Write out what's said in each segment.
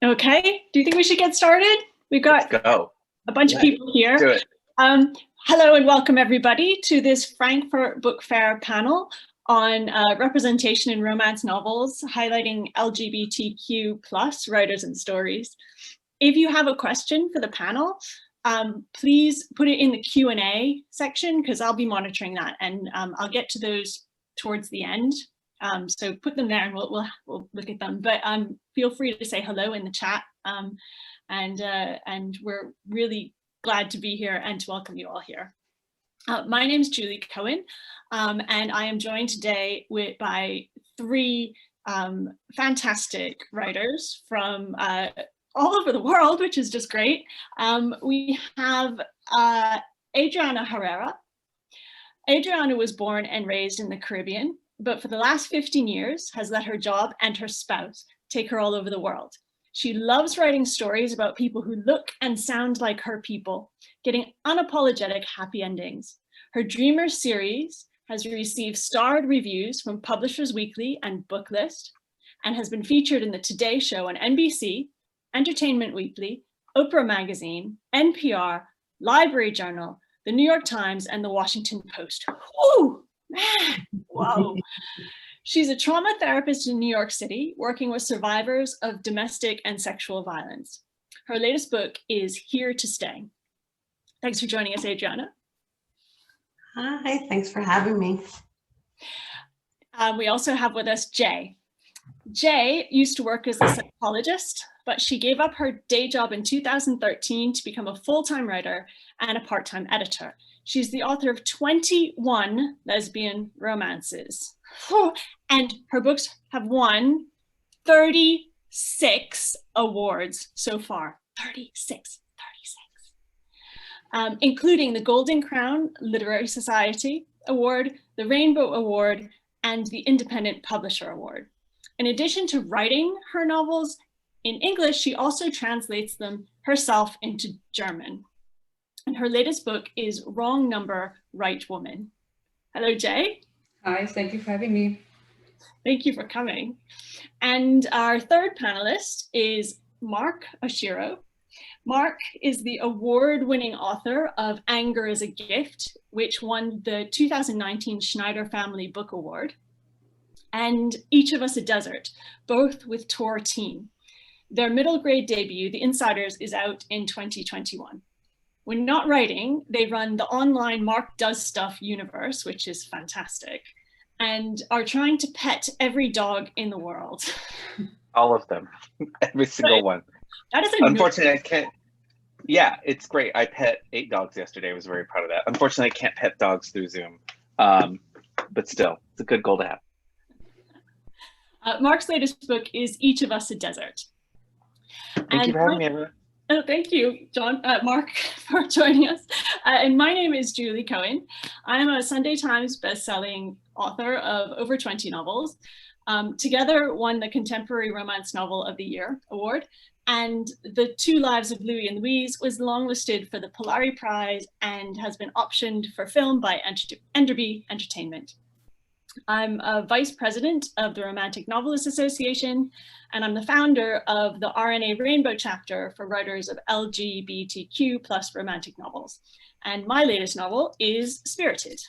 Okay, do you think we should get started? We've got a bunch of people here. Do it. Hello and welcome everybody to this Frankfurt Book Fair panel on representation in romance novels, highlighting LGBTQ plus writers and stories. If you have a question for the panel, please put it in the Q&A section because I'll be monitoring that, and I'll get to those towards the end. So put them there and we'll look at them, but feel free to say hello in the chat, and we're really glad to be here and to welcome you all here. My name is Julie Cohen, and I am joined today by three fantastic writers from all over the world, which is just great. We have Adriana Herrera. Adriana was born and raised in the Caribbean, but for the last 15 years has let her job and her spouse take her all over the world. She loves writing stories about people who look and sound like her people, getting unapologetic happy endings. Her Dreamers series has received starred reviews from Publishers Weekly and Booklist, and has been featured in the Today Show on NBC, Entertainment Weekly, Oprah Magazine, NPR, Library Journal, the New York Times, and the Washington Post. Woo! Man, whoa. She's a trauma therapist in New York City, working with survivors of domestic and sexual violence. Her latest book is Here to Stay. Thanks for joining us, Adriana. Hi, thanks for having me. We also have with us Jay. Jay used to work as a psychologist, but she gave up her day job in 2013 to become a full-time writer and a part-time editor. She's the author of 21 lesbian romances. And her books have won 36 awards so far. 36. Including the Golden Crown Literary Society Award, the Rainbow Award, and the Independent Publisher Award. In addition to writing her novels in English, she also translates them herself into German. And her latest book is Wrong Number, Right Woman. Hello, Jay. Hi, thank you for having me. Thank you for coming. And our third panelist is Mark Oshiro. Mark is the award-winning author of Anger is a Gift, which won the 2019 Schneider Family Book Award, and Each of Us a Desert, both with Tor Team. Their middle grade debut, The Insiders, is out in 2021. When not writing, they run the online Mark Does Stuff universe, which is fantastic, and are trying to pet every dog in the world. All of them, every single one. That is unfortunately, I can't. Yeah, it's great. I pet 8 dogs yesterday. I was very proud of that. Unfortunately, I can't pet dogs through Zoom, but still, it's a good goal to have. Mark's latest book is Each of Us a Desert. Thank you for having me, everyone. Oh, thank you, Mark, for joining us. And my name is Julie Cohen. I am a Sunday Times bestselling author of over 20 novels. Together won the Contemporary Romance Novel of the Year Award, and The Two Lives of Louis and Louise was longlisted for the Polari Prize and has been optioned for film by Enderby Entertainment. I'm a vice president of the Romantic Novelists Association, and I'm the founder of the RNA Rainbow chapter for writers of LGBTQ plus romantic novels. And my latest novel is Spirited.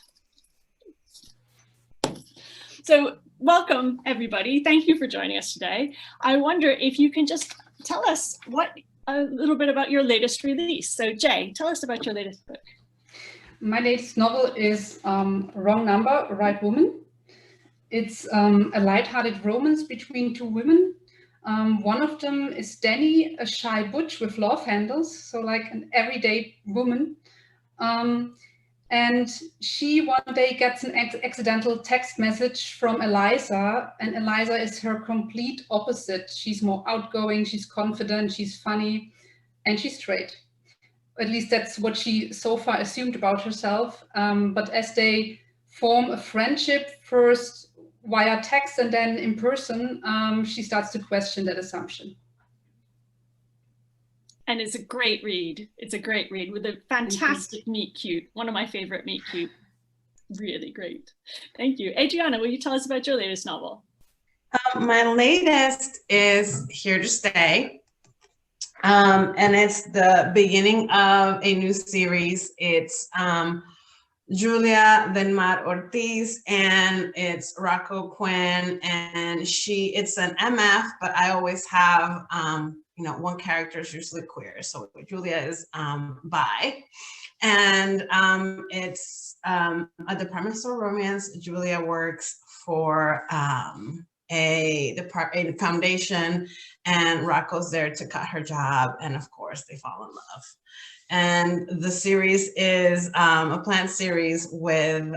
So welcome, everybody. Thank you for joining us today. I wonder if you can just tell us a little bit about your latest release. So Jay, tell us about your latest book. My latest novel is Wrong Number, Right Woman. It's a light-hearted romance between two women. One of them is Danny, a shy butch with love handles, so like an everyday woman. And she one day gets an accidental text message from Eliza, and Eliza is her complete opposite. She's more outgoing, she's confident, she's funny, and she's straight. At least that's what she so far assumed about herself. But as they form a friendship, first via text and then in person, she starts to question that assumption. And it's a great read. It's a great read with a fantastic meet cute. One of my favorite meet cute. Really great. Thank you. Adriana, will you tell us about your latest novel? My latest is Here to Stay. And it's the beginning of a new series. It's Julia then Matt Ortiz, and it's Rocco Quinn, and it's an MF, but I always have, one character is usually queer. So Julia is bi, and it's a department store romance. Julia works for a foundation, and Rocco's there to cut her job, and of course they fall in love. And the series is a planned series with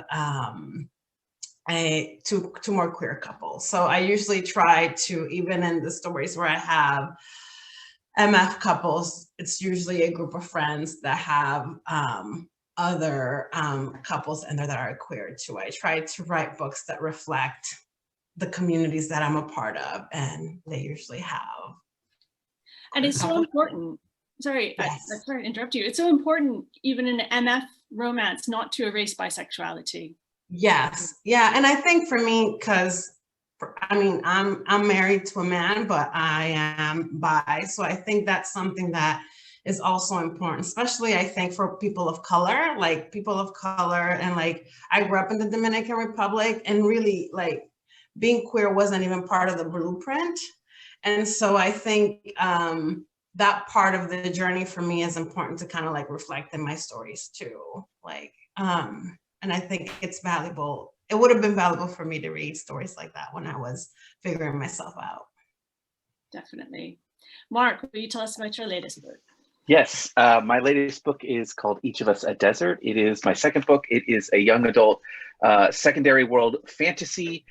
two more queer couples. So I usually try to, even in the stories where I have MF couples, it's usually a group of friends that have other couples in there that are queer too. I try to write books that reflect the communities that I'm a part of, and they usually have. And it's so important. Sorry, Yes. I'm sorry to interrupt you. It's so important, even in an MF romance, not to erase bisexuality. Yes, yeah, and I think for me, because I'm married to a man, but I am bi, so I think that's something that is also important, especially I think for people of color, and like I grew up in the Dominican Republic, and really like being queer wasn't even part of the blueprint, and so I think that part of the journey for me is important to kind of like reflect in my stories too, and I think it's valuable. It would have been valuable for me to read stories like that when I was figuring myself out. Definitely. Mark, will you tell us about your latest book? Yes, my latest book is called Each of Us a Desert. It is my second book. It is a young adult secondary world fantasy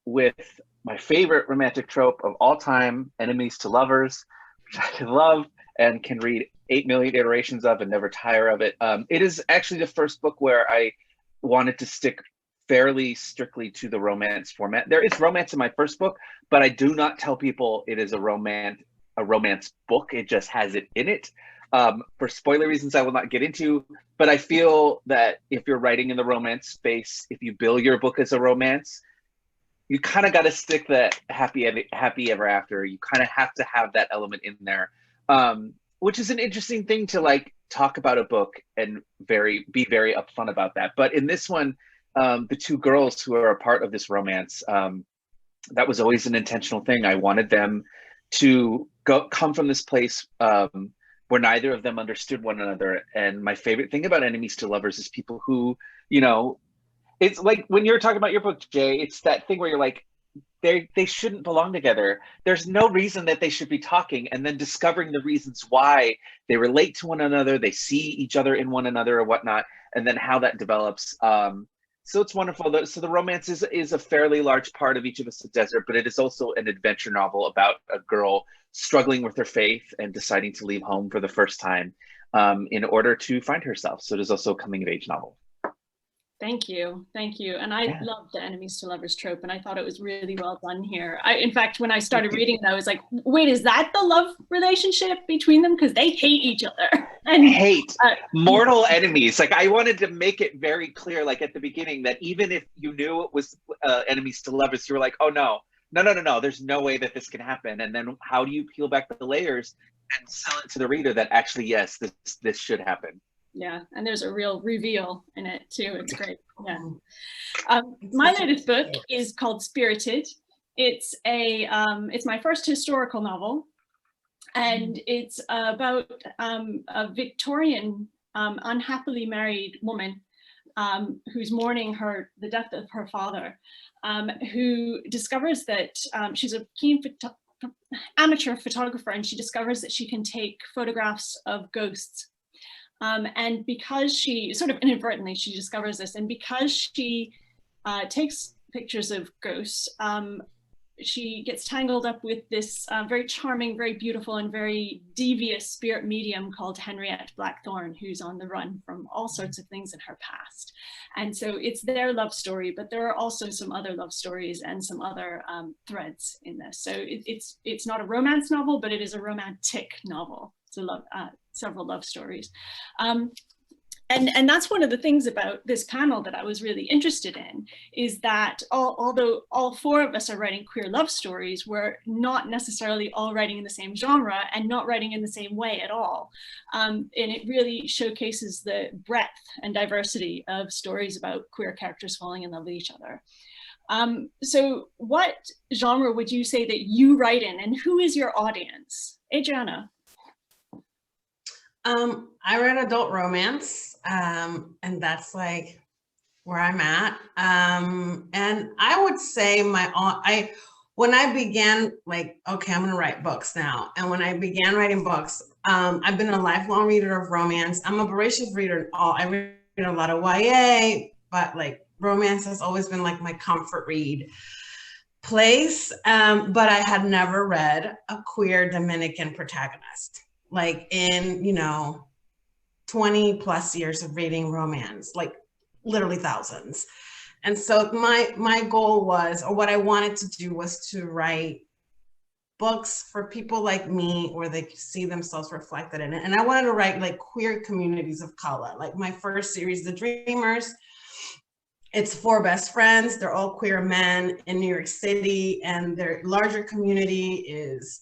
with my favorite romantic trope of all time, enemies to lovers, which I love and can read 8 million iterations of and never tire of it. It is actually the first book where I wanted to stick fairly strictly to the romance format. There is romance in my first book, but I do not tell people it is a romance book. It just has it in it. For spoiler reasons I will not get into, but I feel that if you're writing in the romance space, if you bill your book as a romance, you kind of got to stick that happy ever after. You kind of have to have that element in there, which is an interesting thing to like talk about a book and be very upfront about that. But in this one, the two girls who are a part of this romance, that was always an intentional thing. I wanted them to come from this place where neither of them understood one another. And my favorite thing about enemies to lovers is people who, it's like when you're talking about your book, Jay, it's that thing where you're like, they shouldn't belong together. There's no reason that they should be talking, and then discovering the reasons why they relate to one another, they see each other in one another or whatnot, and then how that develops. So it's wonderful. So the romance is a fairly large part of Each of Us a Desert, but it is also an adventure novel about a girl struggling with her faith and deciding to leave home for the first time in order to find herself. So it is also a coming of age novel. Thank you. And I love the enemies to lovers trope, and I thought it was really well done here. In fact, when I started reading it, I was like, wait, is that the love relationship between them? Because they hate each other. And mortal enemies. Like, I wanted to make it very clear, like at the beginning, that even if you knew it was enemies to lovers, you were like, oh no, there's no way that this can happen. And then how do you peel back the layers and sell it to the reader that actually, yes, this should happen. Yeah, and there's a real reveal in it too. It's great. Yeah. My latest book is called Spirited. It's my first historical novel, and it's about a Victorian unhappily married woman who's mourning the death of her father, who discovers that she's a keen amateur photographer, and she discovers that she can take photographs of ghosts. And because she sort of inadvertently, she discovers this, and because she takes pictures of ghosts, she gets tangled up with this very charming, very beautiful, and very devious spirit medium called Henriette Blackthorne, who's on the run from all sorts of things in her past. And so it's their love story, but there are also some other love stories and some other threads in this. So it's not a romance novel, but it is a romantic novel. It's a several love stories. And that's one of the things about this panel that I was really interested in, is that although all four of us are writing queer love stories, we're not necessarily all writing in the same genre and not writing in the same way at all. And it really showcases the breadth and diversity of stories about queer characters falling in love with each other. So what genre would you say that you write in, and who is your audience? Adriana. I read adult romance, and that's like where I'm at. And I would say when I began, like, okay, I'm gonna write books now. And when I began writing books, I've been a lifelong reader of romance. I'm a voracious reader. I read a lot of YA, but like romance has always been like my comfort read place. But I had never read a queer Dominican protagonist. Like in, 20 plus years of reading romance, like literally thousands. And so my goal was, or what I wanted to do, was to write books for people like me where they see themselves reflected in it. And I wanted to write like queer communities of color. Like my first series, The Dreamers, it's 4 best friends. They're all queer men in New York City, and their larger community is,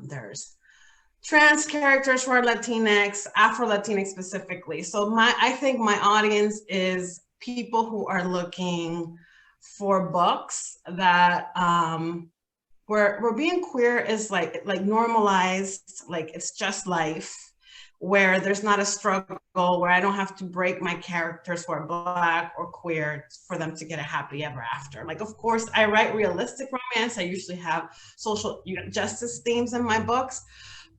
there's trans characters who are Latinx, Afro-Latinx specifically. So I think my audience is people who are looking for books that where being queer is like normalized, like it's just life, where there's not a struggle, where I don't have to break my characters who are Black or queer for them to get a happy ever after. Like, of course, I write realistic romance. I usually have social justice themes in my books,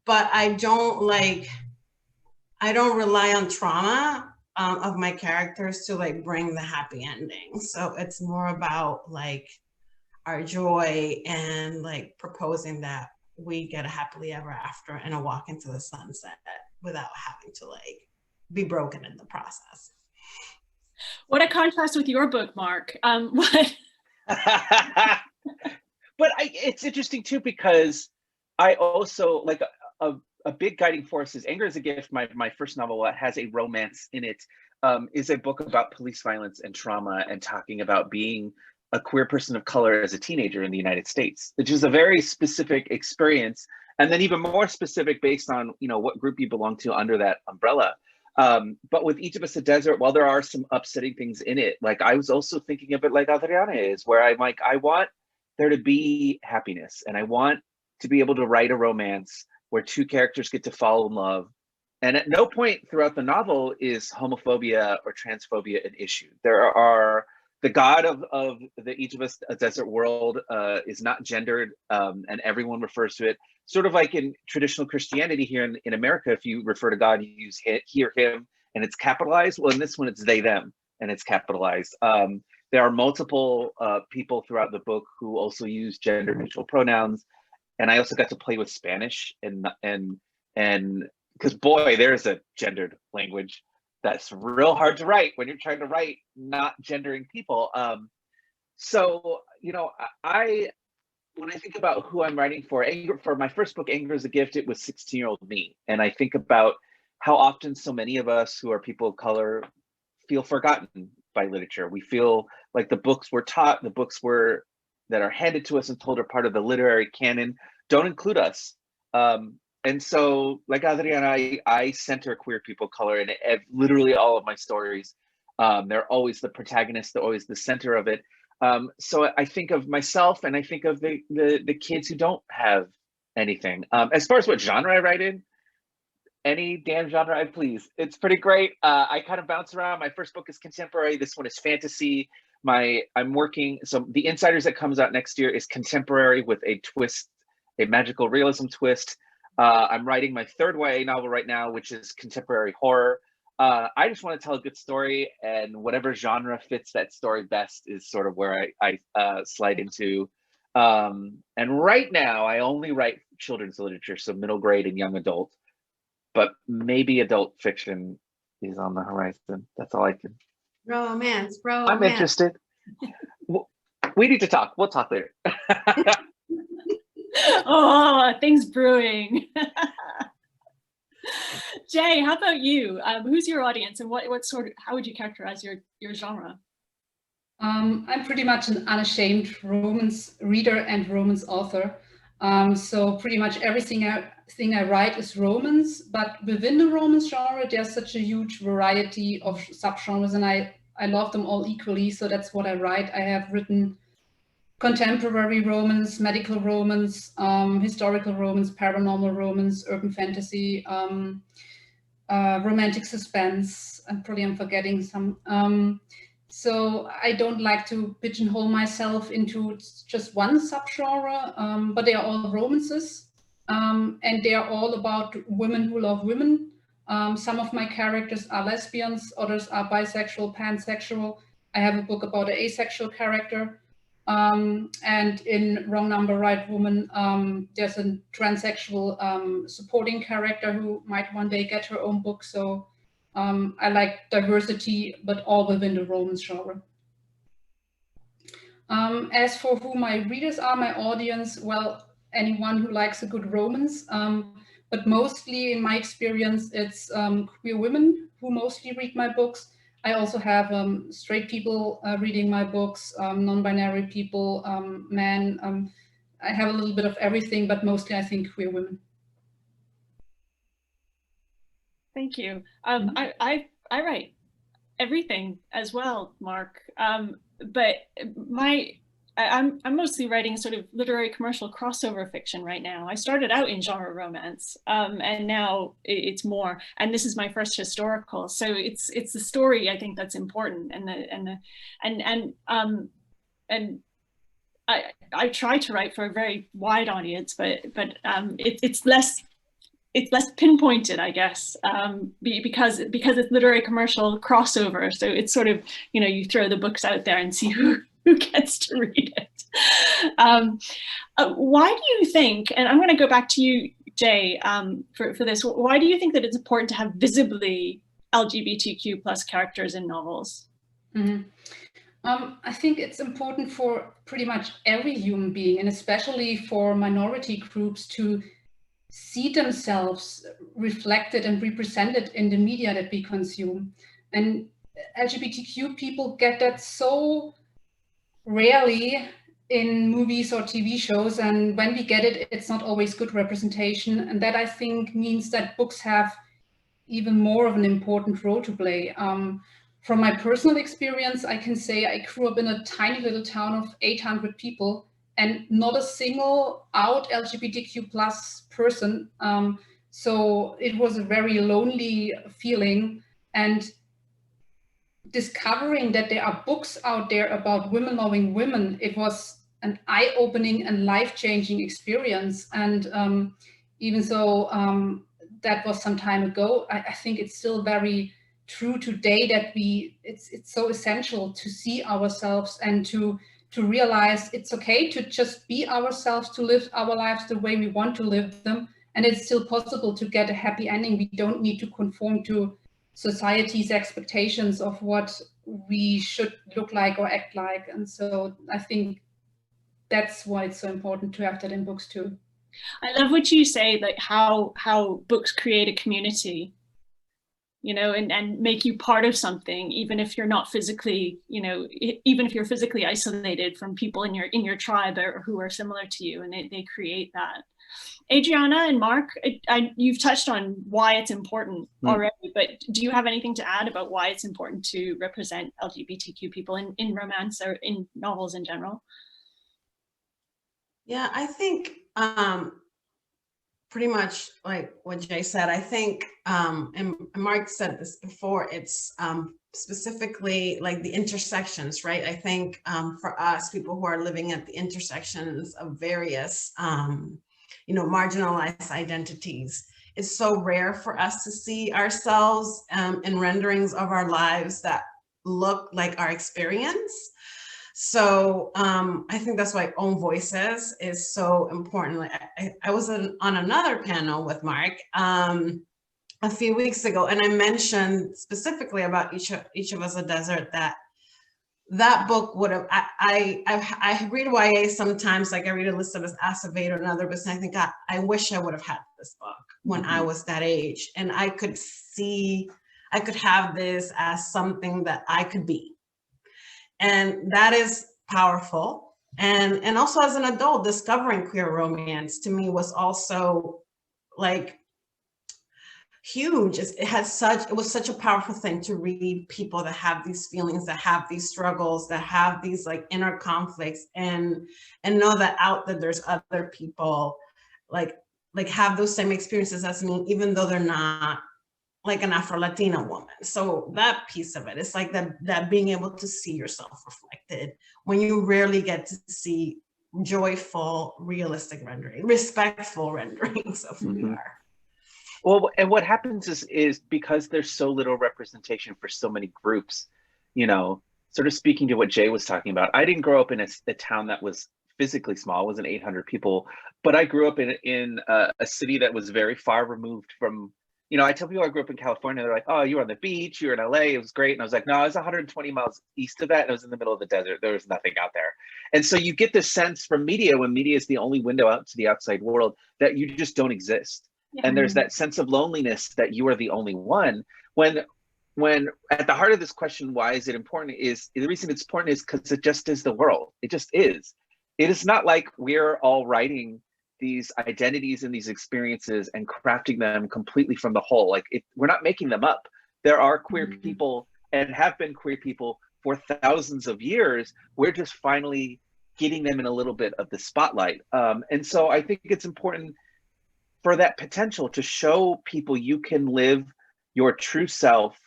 but I don't rely on trauma of my characters to like bring the happy ending. So it's more about like our joy and like proposing that we get a happily ever after and a walk into the sunset without having to like be broken in the process. What a contrast with your book, Mark. But it's interesting too, because I also like a big guiding force is Anger is a Gift. My first novel has a romance in it, is a book about police violence and trauma, and talking about being a queer person of color as a teenager in the United States, which is a very specific experience. And then even more specific based on, what group you belong to under that umbrella. But with Each of Us a Desert, while there are some upsetting things in it, like I was also thinking of it like Adriana is, where I'm like, I want there to be happiness, and I want to be able to write a romance where 2 characters get to fall in love. And at no point throughout the novel is homophobia or transphobia an issue. The God of the Each of Us a Desert world is not gendered, and everyone refers to it. Sort of like in traditional Christianity here in America, if you refer to God, you use he or him, and it's capitalized. Well, in this one, it's they, them, and it's capitalized. There are multiple people throughout the book who also use gender neutral pronouns. And I also got to play with Spanish, and because boy, there's a gendered language that's real hard to write when you're trying to write not gendering people. So, when I think about who I'm writing for my first book, Anger is a Gift, it was 16-year-old me. And I think about how often so many of us who are people of color feel forgotten by literature. We feel like the books we're taught, that are handed to us and told are part of the literary canon don't include us. And so, like Adriana, I center queer people of color in literally all of my stories. They're always the protagonist, they're always the center of it. So I think of myself, and I think of the kids who don't have anything. As far as what genre I write in, any damn genre I please. It's pretty great. I kind of bounce around. My first book is contemporary. This one is fantasy. So The Insiders that comes out next year is contemporary with a twist, a magical realism twist. I'm writing my 3rd YA novel right now, which is contemporary horror. I just want to tell a good story, and whatever genre fits that story best is sort of where I slide into. And right now, I only write children's literature, so middle grade and young adult. But maybe adult fiction is on the horizon. That's all I can. Romance. I'm interested. We need to talk. We'll talk later. Oh, things brewing. Jay, how about you? Who's your audience, and how would you characterize your genre? I'm pretty much an unashamed romance reader and romance author. So pretty much everything I write is romance, but within the romance genre, there's such a huge variety of subgenres, and I love them all equally. So that's what I write. I have written contemporary romance, medical romance, historical romance, paranormal romance, urban fantasy, romantic suspense, and probably I'm forgetting some. So I don't like to pigeonhole myself into just one subgenre, but they are all romances, and they are all about women who love women. Some of my characters are lesbians, others are bisexual, pansexual. I have a book about an asexual character. And in Wrong Number, Right Woman, there's a transsexual supporting character who might one day get her own book. So I like diversity, but all within the romance genre. As for who my readers are, my audience, well, anyone who likes a good romance, but mostly in my experience, it's queer women who mostly read my books. I also have straight people reading my books, non-binary people, men. I have a little bit of everything, but mostly I think queer women. Thank you. I write everything as well, Mark. But I'm mostly writing sort of literary commercial crossover fiction right now. I started out in genre romance, and now it's more. And this is my first historical, so it's the story I think that's important, and I try to write for a very wide audience, but it's less pinpointed, I guess, because it's literary commercial crossover. So it's sort of, you throw the books out there and see who gets to read it. Why do you think, and I'm going to go back to you, Jay, for this, why do you think that it's important to have visibly LGBTQ plus characters in novels? Mm-hmm. I think it's important for pretty much every human being, and especially for minority groups, to see themselves reflected and represented in the media that we consume. And LGBTQ people get that so rarely in movies or TV shows, and when we get it, it's not always good representation. And that, I think, means that books have even more of an important role to play. From my personal experience, I can say I grew up in a tiny little town of 800 people, and not a single out LGBTQ plus person. So it was a very lonely feeling, and discovering that there are books out there about women loving women, it was an eye-opening and life-changing experience. And even though that was some time ago, I think it's still very true today that it's so essential to see ourselves and to realize it's okay to just be ourselves, to live our lives the way we want to live them, and it's still possible to get a happy ending. We don't need to conform to society's expectations of what we should look like or act like. And so I think that's why it's so important to have that in books too. I love what you say, like how books create a community, and make you part of something, even if you're not physically, even if you're physically isolated from people in your tribe or who are similar to you, and they create that. Adriana and Mark, you've touched on why it's important already, but do you have anything to add about why it's important to represent LGBTQ people in romance or in novels in general? Yeah, I think pretty much like what Jay said. I think, and Mark said this before, it's specifically like the intersections, right? I think for us, people who are living at the intersections of various marginalized identities, it's so rare for us to see ourselves in renderings of our lives that look like our experience. So I think that's why Own Voices is so important. Like I was on another panel with Mark a few weeks ago, and I mentioned specifically about each of us a desert, that book would have, I read YA sometimes, like I read Elizabeth Acevedo and other books, and I think I wish I would have had this book, when I was that age. And I could have this as something that I could be. And that is powerful. And also as an adult, discovering queer romance to me was also like huge. It was such a powerful thing to read people that have these feelings, that have these struggles, that have these like inner conflicts, and know that there's other people like have those same experiences as me, even though they're not like an Afro-Latina woman. So that piece of it, it's like that being able to see yourself reflected when you rarely get to see joyful, realistic respectful renderings of who you are. Well, and what happens is because there's so little representation for so many groups, you know, sort of speaking to what Jay was talking about, I didn't grow up in a town that was physically small, it wasn't 800 people, but I grew up in a city that was very far removed from, you know, I tell people I grew up in California, they're like, oh, you were on the beach, you were in LA, it was great. And I was like, no, I was 120 miles east of that, and I was in the middle of the desert. There was nothing out there. And so you get this sense from media, when media is the only window out to the outside world, that you just don't exist. Yeah. And there's that sense of loneliness that you are the only one. When at the heart of this question, why is it important, is the reason it's important is because it just is the world. It just is. It is not like we're all writing these identities and these experiences and crafting them completely from the whole. Like we're not making them up. There are queer people and have been queer people for thousands of years. We're just finally getting them in a little bit of the spotlight. And so I think it's important for that potential to show people you can live your true self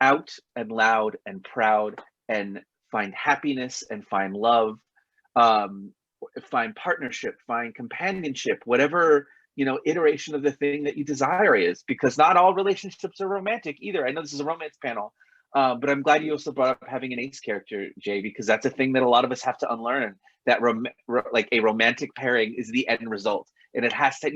out and loud and proud and find happiness and find love, find partnership, find companionship, whatever, you know, iteration of the thing that you desire is, because not all relationships are romantic either. I know this is a romance panel, but I'm glad you also brought up having an ace character, Jay, because that's a thing that a lot of us have to unlearn, that like a romantic pairing is the end result. And you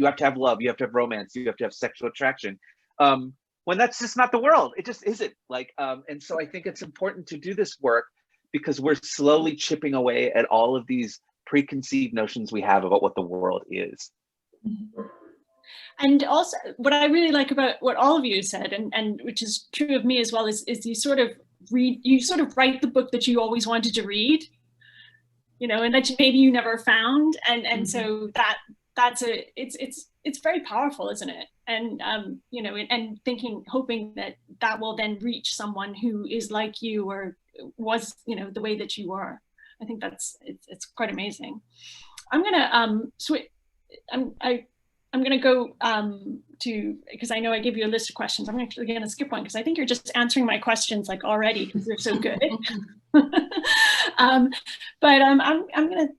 have to have love, you have to have romance, you have to have sexual attraction. When that's just not the world, it just isn't. Like, and so I think it's important to do this work because we're slowly chipping away at all of these preconceived notions we have about what the world is. And also what I really like about what all of you said, and which is true of me as well, is you sort of write the book that you always wanted to read, you know, and that maybe you never found. And so it's very powerful, isn't it? And you know, and hoping that will then reach someone who is like you or was, you know, the way that you were. I think it's quite amazing. I'm gonna switch. I'm gonna go to, because I know I gave you a list of questions. I'm actually gonna skip one because I think you're just answering my questions like already because they're so good. But I'm gonna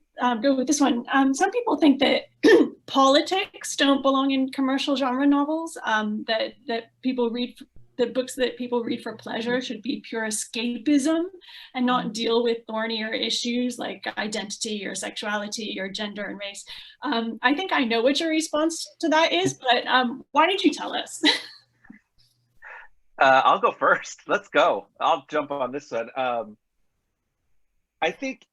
go with this one. Some people think that politics don't belong in commercial genre novels. That people read. The books that people read for pleasure should be pure escapism and not deal with thornier issues like identity or sexuality or gender and race. I think I know what your response to that is, but why don't you tell us? I'll go first. Let's go. I'll jump on this one. I think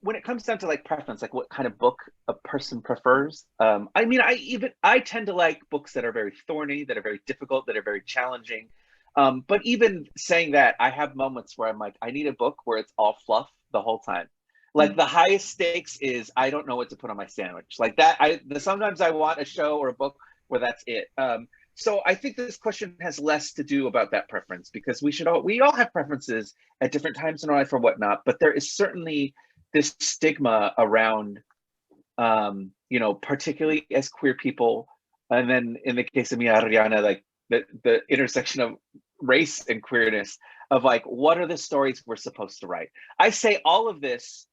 when it comes down to like preference, like what kind of book a person prefers, I mean, I tend to like books that are very thorny, that are very difficult, that are very challenging. But even saying that, I have moments where I'm like, I need a book where it's all fluff the whole time. Like the highest stakes is I don't know what to put on my sandwich. Like that, sometimes I want a show or a book where that's it. So I think this question has less to do about that preference, because we all have preferences at different times in our life or whatnot. But there is certainly this stigma around, you know, particularly as queer people, and then in the case of me, Adriana, like the intersection of race and queerness, of like, what are the stories we're supposed to write? I say all of this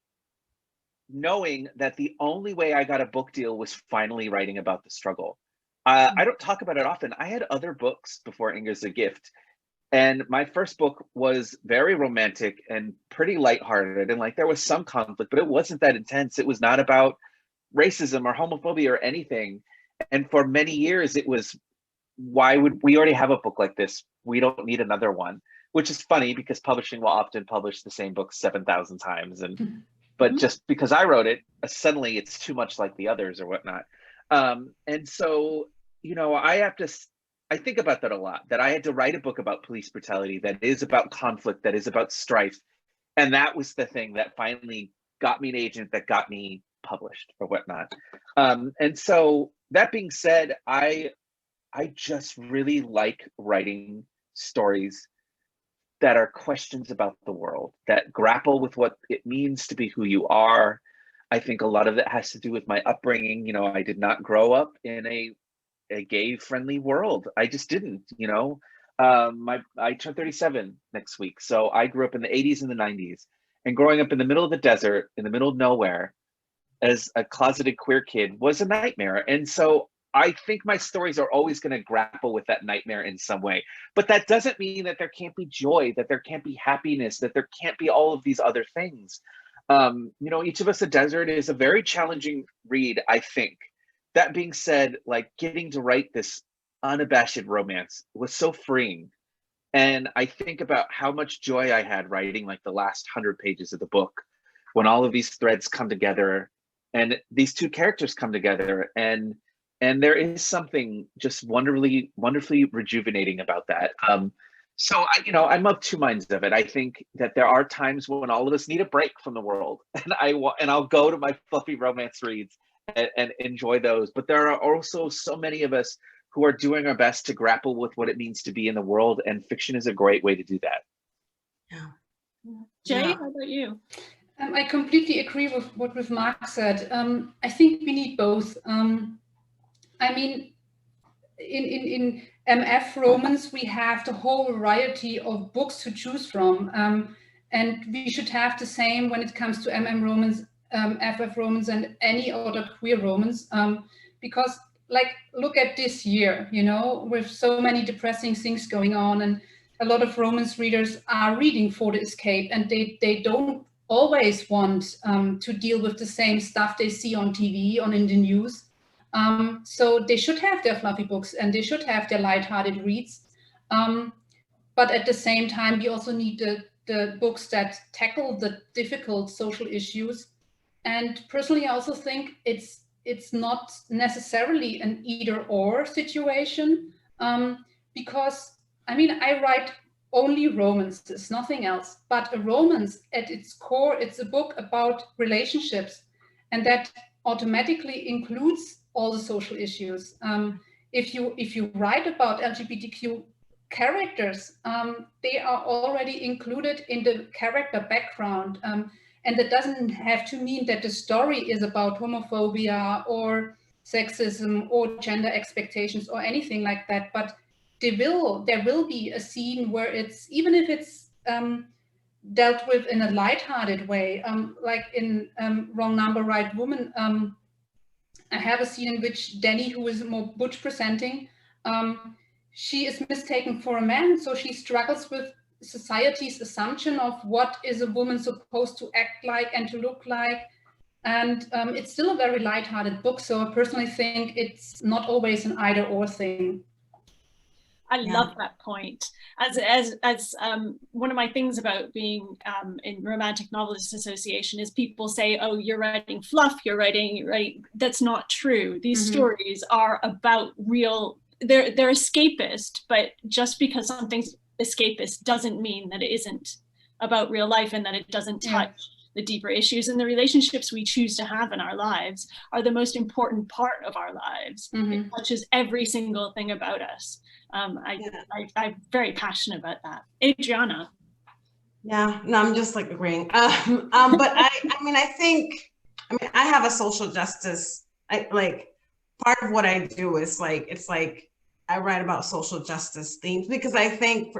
knowing that the only way I got a book deal was finally writing about the struggle. I don't talk about it often. I had other books before Inga's a Gift. And my first book was very romantic and pretty lighthearted. And like, there was some conflict, but it wasn't that intense. It was not about racism or homophobia or anything. And for many years, it was, why would we already have a book like this? We don't need another one, which is funny because publishing will often publish the same book 7,000 times. But just because I wrote it, suddenly it's too much like the others or whatnot. And so you know, I think about that a lot, that I had to write a book about police brutality, that is about conflict, that is about strife. And that was the thing that finally got me an agent, that got me published or whatnot. And so that being said, I just really like writing stories that are questions about the world, that grapple with what it means to be who you are. I think a lot of it has to do with my upbringing. You know, I did not grow up in a gay friendly world. I just didn't, you know. I turn 37 next week. So I grew up in the 80s and the 90s, and growing up in the middle of the desert, in the middle of nowhere, as a closeted queer kid was a nightmare. And so I think my stories are always going to grapple with that nightmare in some way. But that doesn't mean that there can't be joy, that there can't be happiness, that there can't be all of these other things. You know, Each of Us a Desert is a very challenging read, I think. That being said, like, getting to write this unabashed romance was so freeing. And I think about how much joy I had writing like the last 100 pages of the book, when all of these threads come together and these two characters come together, and there is something just wonderfully rejuvenating about that. So I'm of two minds of it. I think that there are times when all of us need a break from the world, and I'll go to my fluffy romance reads and enjoy those. But there are also so many of us who are doing our best to grapple with what it means to be in the world, and fiction is a great way to do that. Yeah. Jay, Yeah. how about you? I completely agree with what Mark said. I think we need both. I mean, in MF romance, we have the whole variety of books to choose from, and we should have the same when it comes to MM romance, FF romance, and any other queer romance, because, like, look at this year, you know, with so many depressing things going on, and a lot of romance readers are reading for the escape, and they don't always want to deal with the same stuff they see on TV, in the news. So they should have their fluffy books, and they should have their lighthearted reads. But at the same time, we also need the books that tackle the difficult social issues. And personally, I also think it's not necessarily an either-or situation, because, I mean, I write only romances, nothing else. But a romance, at its core, it's a book about relationships, and that automatically includes all the social issues. If you write about LGBTQ characters, they are already included in the character background. And that doesn't have to mean that the story is about homophobia or sexism or gender expectations or anything like that. But there will be a scene where it's, even if it's dealt with in a lighthearted way, like in Wrong Number, Right Woman. I have a scene in which Danny, who is more butch presenting, she is mistaken for a man, so she struggles with society's assumption of what is a woman supposed to act like and to look like. And it's still a very lighthearted book, so I personally think it's not always an either-or thing. I love that point. As one of my things about being in Romantic Novelists Association is people say, oh, you're writing fluff, you're writing. That's not true. These stories are about real, they're escapist, but just because something's escapist doesn't mean that it isn't about real life, and that it doesn't touch the deeper issues. And the relationships we choose to have in our lives are the most important part of our lives. It touches every single thing about us. I'm very passionate about that. Adriana. Yeah, no, I'm just like agreeing. But I have a social justice, part of what I do is it's like I write about social justice themes, because I think,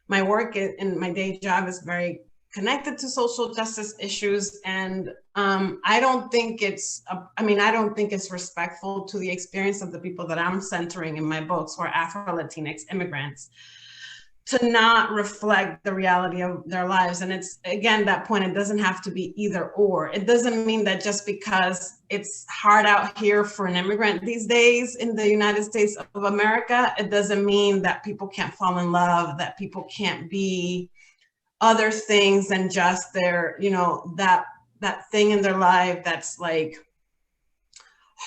my work in my day job is very connected to social justice issues. And I don't think it's respectful to the experience of the people that I'm centering in my books, who are Afro-Latinx immigrants, to not reflect the reality of their lives. And it's, again, that point, it doesn't have to be either or. It doesn't mean that just because it's hard out here for an immigrant these days in the United States of America, it doesn't mean that people can't fall in love, that people can't be other things than just their, that thing in their life that's like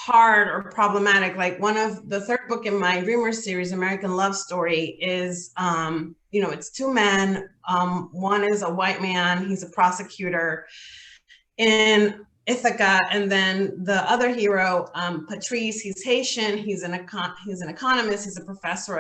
hard or problematic. Like one of the third book in my Dreamers series, American Love Story, is, you know, it's two men. One is a white man, he's a prosecutor in Ithaca, and then the other hero, Patrice, he's Haitian, he's an economist, he's a professor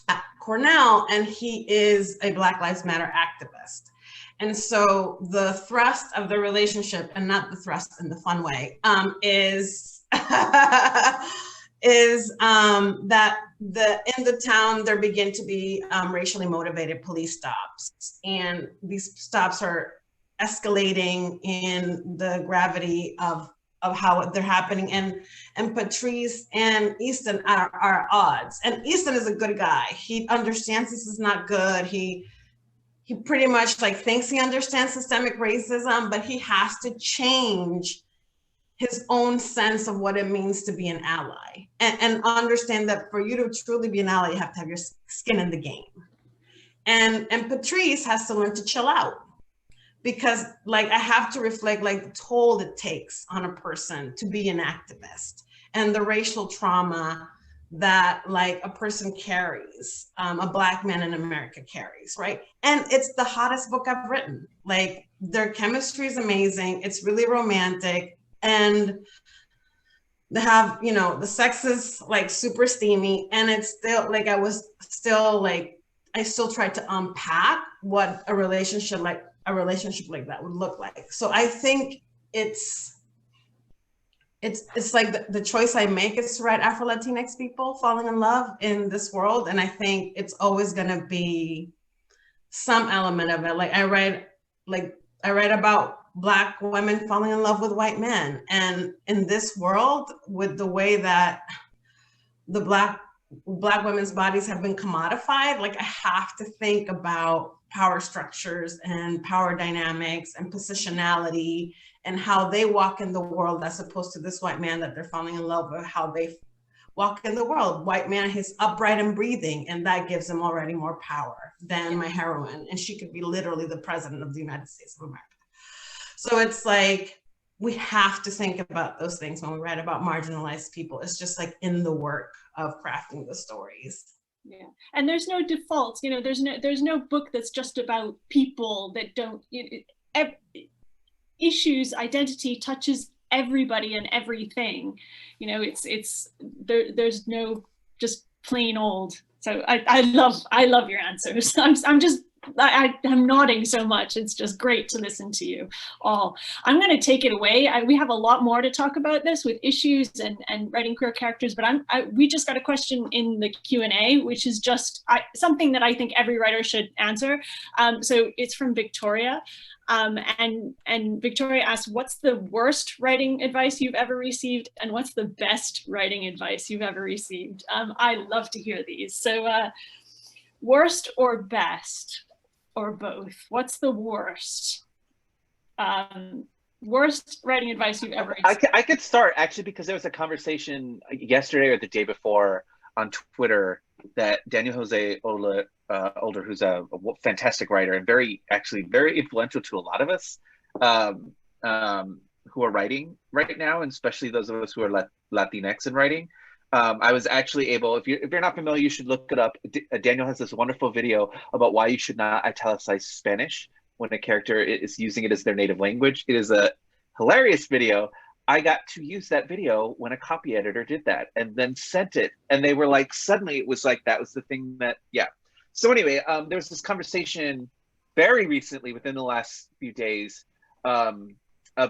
at Cornell, and he is a Black Lives Matter activist. And so the thrust of the relationship, and not the thrust in the fun way, is that in the town there begin to be racially motivated police stops, and these stops are escalating in the gravity of how they're happening, and Patrice and Easton are at odds. And Easton is a good guy. He understands this is not good. He pretty much like thinks he understands systemic racism, but he has to change his own sense of what it means to be an ally, and understand that for you to truly be an ally, you have to have your skin in the game. And Patrice has to learn to chill out, because like I have to reflect like the toll it takes on a person to be an activist, and the racial trauma that like a person carries, a Black man in America carries, right? And it's the hottest book I've written. Like their chemistry is amazing. It's really romantic, and they have, you know, the sex is like super steamy, and it's still like I still tried to unpack what a relationship like that would look like. So I think it's like the choice I make is to write Afro-Latinx people falling in love in this world. And I think it's always gonna be some element of it. Like I write about Black women falling in love with white men. And in this world, with the way that the Black women's bodies have been commodified, like I have to think about power structures and power dynamics and positionality and how they walk in the world, as opposed to this white man that they're falling in love with, how they walk in the world. White man, he's upright and breathing, and that gives him already more power than my heroine. And she could be literally the president of the United States of America. So it's like, we have to think about those things when we write about marginalized people. It's just like in the work of crafting the stories. Yeah, and there's no defaults. You know, there's no book that's just about people that don't. Issues, identity touches everybody and everything. You know, there's no just plain old. So I love your answers. I'm nodding so much. It's just great to listen to you all. I'm going to take it away. We have a lot more to talk about this with issues and writing queer characters, but we just got a question in the Q&A, which is just something that I think every writer should answer. So it's from Victoria. And Victoria asks, what's the worst writing advice you've ever received, and what's the best writing advice you've ever received? I love to hear these. So worst or best, or both? What's the worst? Worst writing advice you've ever received? I could start, actually, because there was a conversation yesterday or the day before on Twitter that Daniel Jose Older, who's a fantastic writer and very influential to a lot of us who are writing right now, and especially those of us who are Latinx in writing. I was actually able, if you're not familiar, you should look it up. Daniel has this wonderful video about why you should not italicize Spanish when a character is using it as their native language. It is a hilarious video. I got to use that video when a copy editor did that and then sent it. And they were like, suddenly it was like, that was the thing that, yeah. So anyway, there was this conversation very recently within the last few days of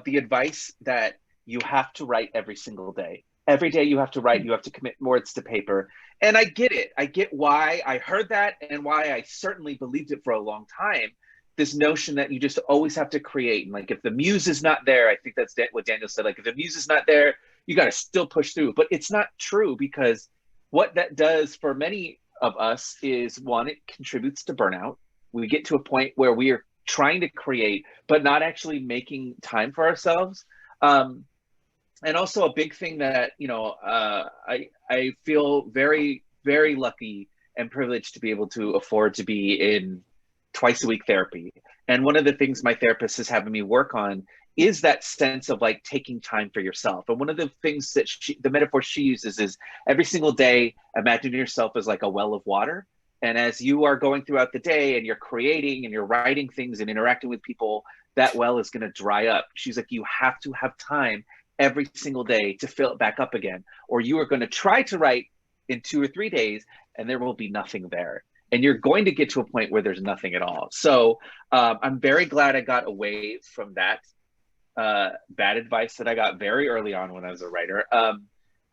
the advice that you have to write every single day. Every day you have to write, you have to commit words to paper. And I get it. I get why I heard that and why I certainly believed it for a long time. This notion that you just always have to create. And like, if the muse is not there, I think that's what Daniel said. Like, if the muse is not there, you got to still push through. But it's not true, because what that does for many of us is, one, it contributes to burnout. We get to a point where we are trying to create, but not actually making time for ourselves. And also a big thing that, you know, I feel very, very lucky and privileged to be able to afford to be in twice a week therapy. And one of the things my therapist is having me work on is that sense of like taking time for yourself. And one of the things that the metaphor she uses is every single day, imagine yourself as like a well of water. And as you are going throughout the day and you're creating and you're writing things and interacting with people, that well is going to dry up. She's like, you have to have time every single day to fill it back up again, or you are going to try to write in 2 or 3 days and there will be nothing there. And you're going to get to a point where there's nothing at all. So I'm very glad I got away from that bad advice that I got very early on when I was a writer.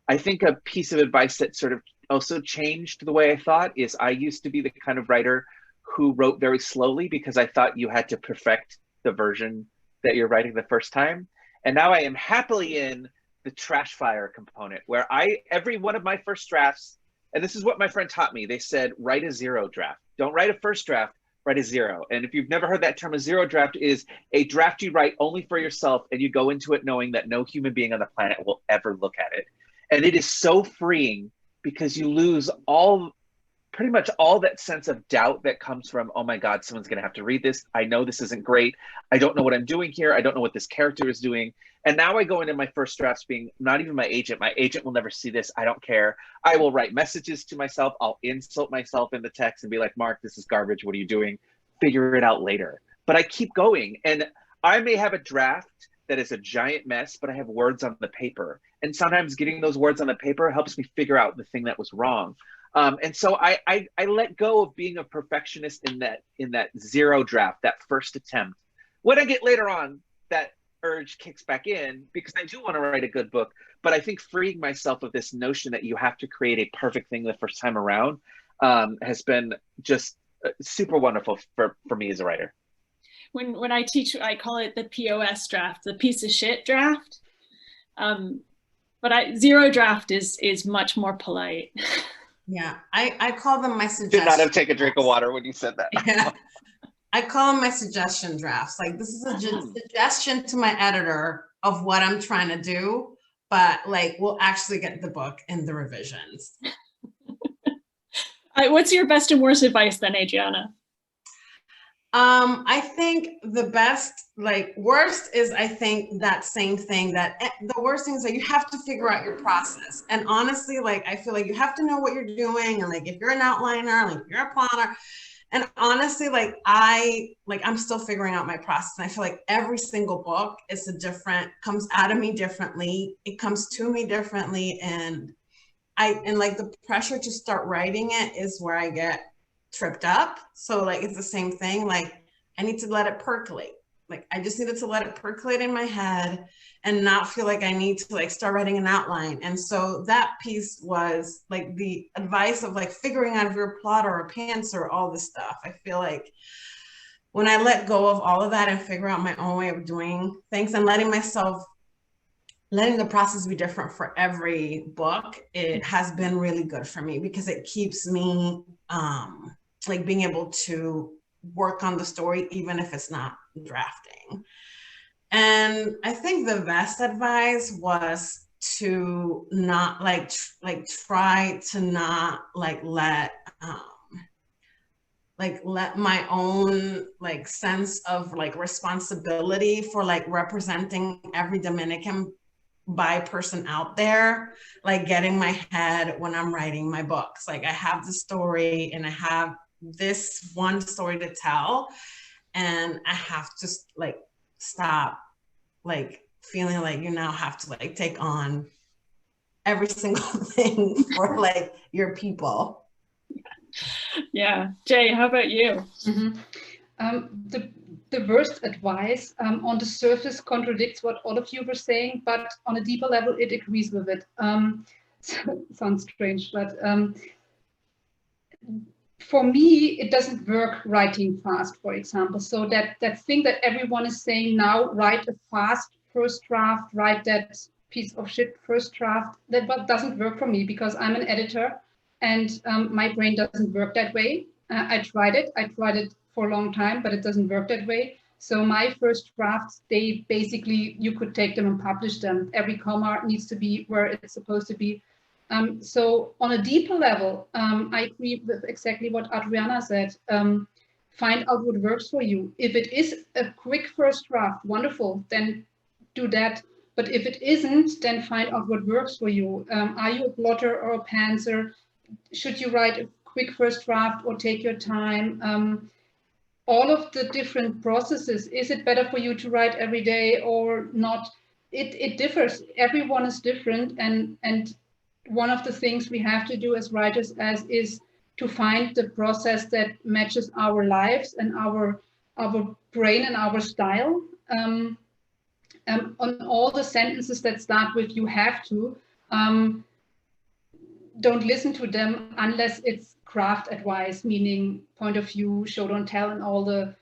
I think a piece of advice that sort of also changed the way I thought is I used to be the kind of writer who wrote very slowly because I thought you had to perfect the version that you're writing the first time. And now I am happily in the trash fire component where every one of my first drafts, and this is what my friend taught me, they said, write a 0 draft. Don't write a first draft, write a 0. And if you've never heard that term, a 0 draft is a draft you write only for yourself and you go into it knowing that no human being on the planet will ever look at it. And it is so freeing because you lose pretty much all that sense of doubt that comes from, oh my God, someone's gonna have to read this. I know this isn't great. I don't know what I'm doing here. I don't know what this character is doing. And now I go into my first drafts being not even my agent. My agent will never see this. I don't care. I will write messages to myself. I'll insult myself in the text and be like, Mark, this is garbage. What are you doing? Figure it out later. But I keep going. And I may have a draft that is a giant mess, but I have words on the paper. And sometimes getting those words on the paper helps me figure out the thing that was wrong. And so I let go of being a perfectionist in that 0 draft, that first attempt. When I get later on, that urge kicks back in because I do want to write a good book. But I think freeing myself of this notion that you have to create a perfect thing the first time around has been just super wonderful for me as a writer. When I teach, I call it the POS draft, the piece of shit draft. But 0 draft is much more polite. Yeah, I call them my suggestions. Did not have taken a drink of water when you said that. Yeah. I call them my suggestion drafts. Like, this is a suggestion to my editor of what I'm trying to do, but like, we'll actually get the book in the revisions. What's your best and worst advice then, Adriana? I think the best, worst is, I think that same thing, that the worst thing is that you have to figure out your process. And honestly, I feel like you have to know what you're doing. And if you're an outliner, if you're a plotter, and honestly, I'm still figuring out my process. And I feel like every single book is comes out of me differently. It comes to me differently. And the pressure to start writing it is where I get tripped up. So it's the same thing. I need to let it percolate. I just needed to let it percolate in my head and not feel like I need to start writing an outline. And so that piece was the advice of figuring out if you're a plotter or a pantser, all this stuff. I feel like when I let go of all of that and figure out my own way of doing things and letting the process be different for every book, it has been really good for me because it keeps me being able to work on the story, even if it's not drafting. And I think the best advice was to not try to not let my own sense of responsibility for representing every Dominican bi person out there get in my head when I'm writing my books. I have the story and I have this one story to tell, and I have to stop feeling you now have to take on every single thing for your people. Yeah. Jay, how about you? Mm-hmm. The worst advice on the surface contradicts what all of you were saying, but on a deeper level, it agrees with it. Sounds strange, but for me, it doesn't work writing fast, for example. So that thing that everyone is saying now, write a fast first draft, write that piece of shit first draft, that doesn't work for me because I'm an editor and my brain doesn't work that way. I tried it for a long time, but it doesn't work that way. So my first drafts, they basically, you could take them and publish them. Every comma needs to be where it's supposed to be. So on a deeper level, I agree with exactly what Adriana said. Find out what works for you. If it is a quick first draft, wonderful, then do that. But if it isn't, then find out what works for you. Are you a plotter or a pantser? Should you write a quick first draft or take your time? All of the different processes. Is it better for you to write every day or not? It differs. Everyone is different, and one of the things we have to do as writers is to find the process that matches our lives and our brain and our style. On all the sentences that start with "you have to," don't listen to them unless it's craft advice, meaning point of view, show don't tell, and all the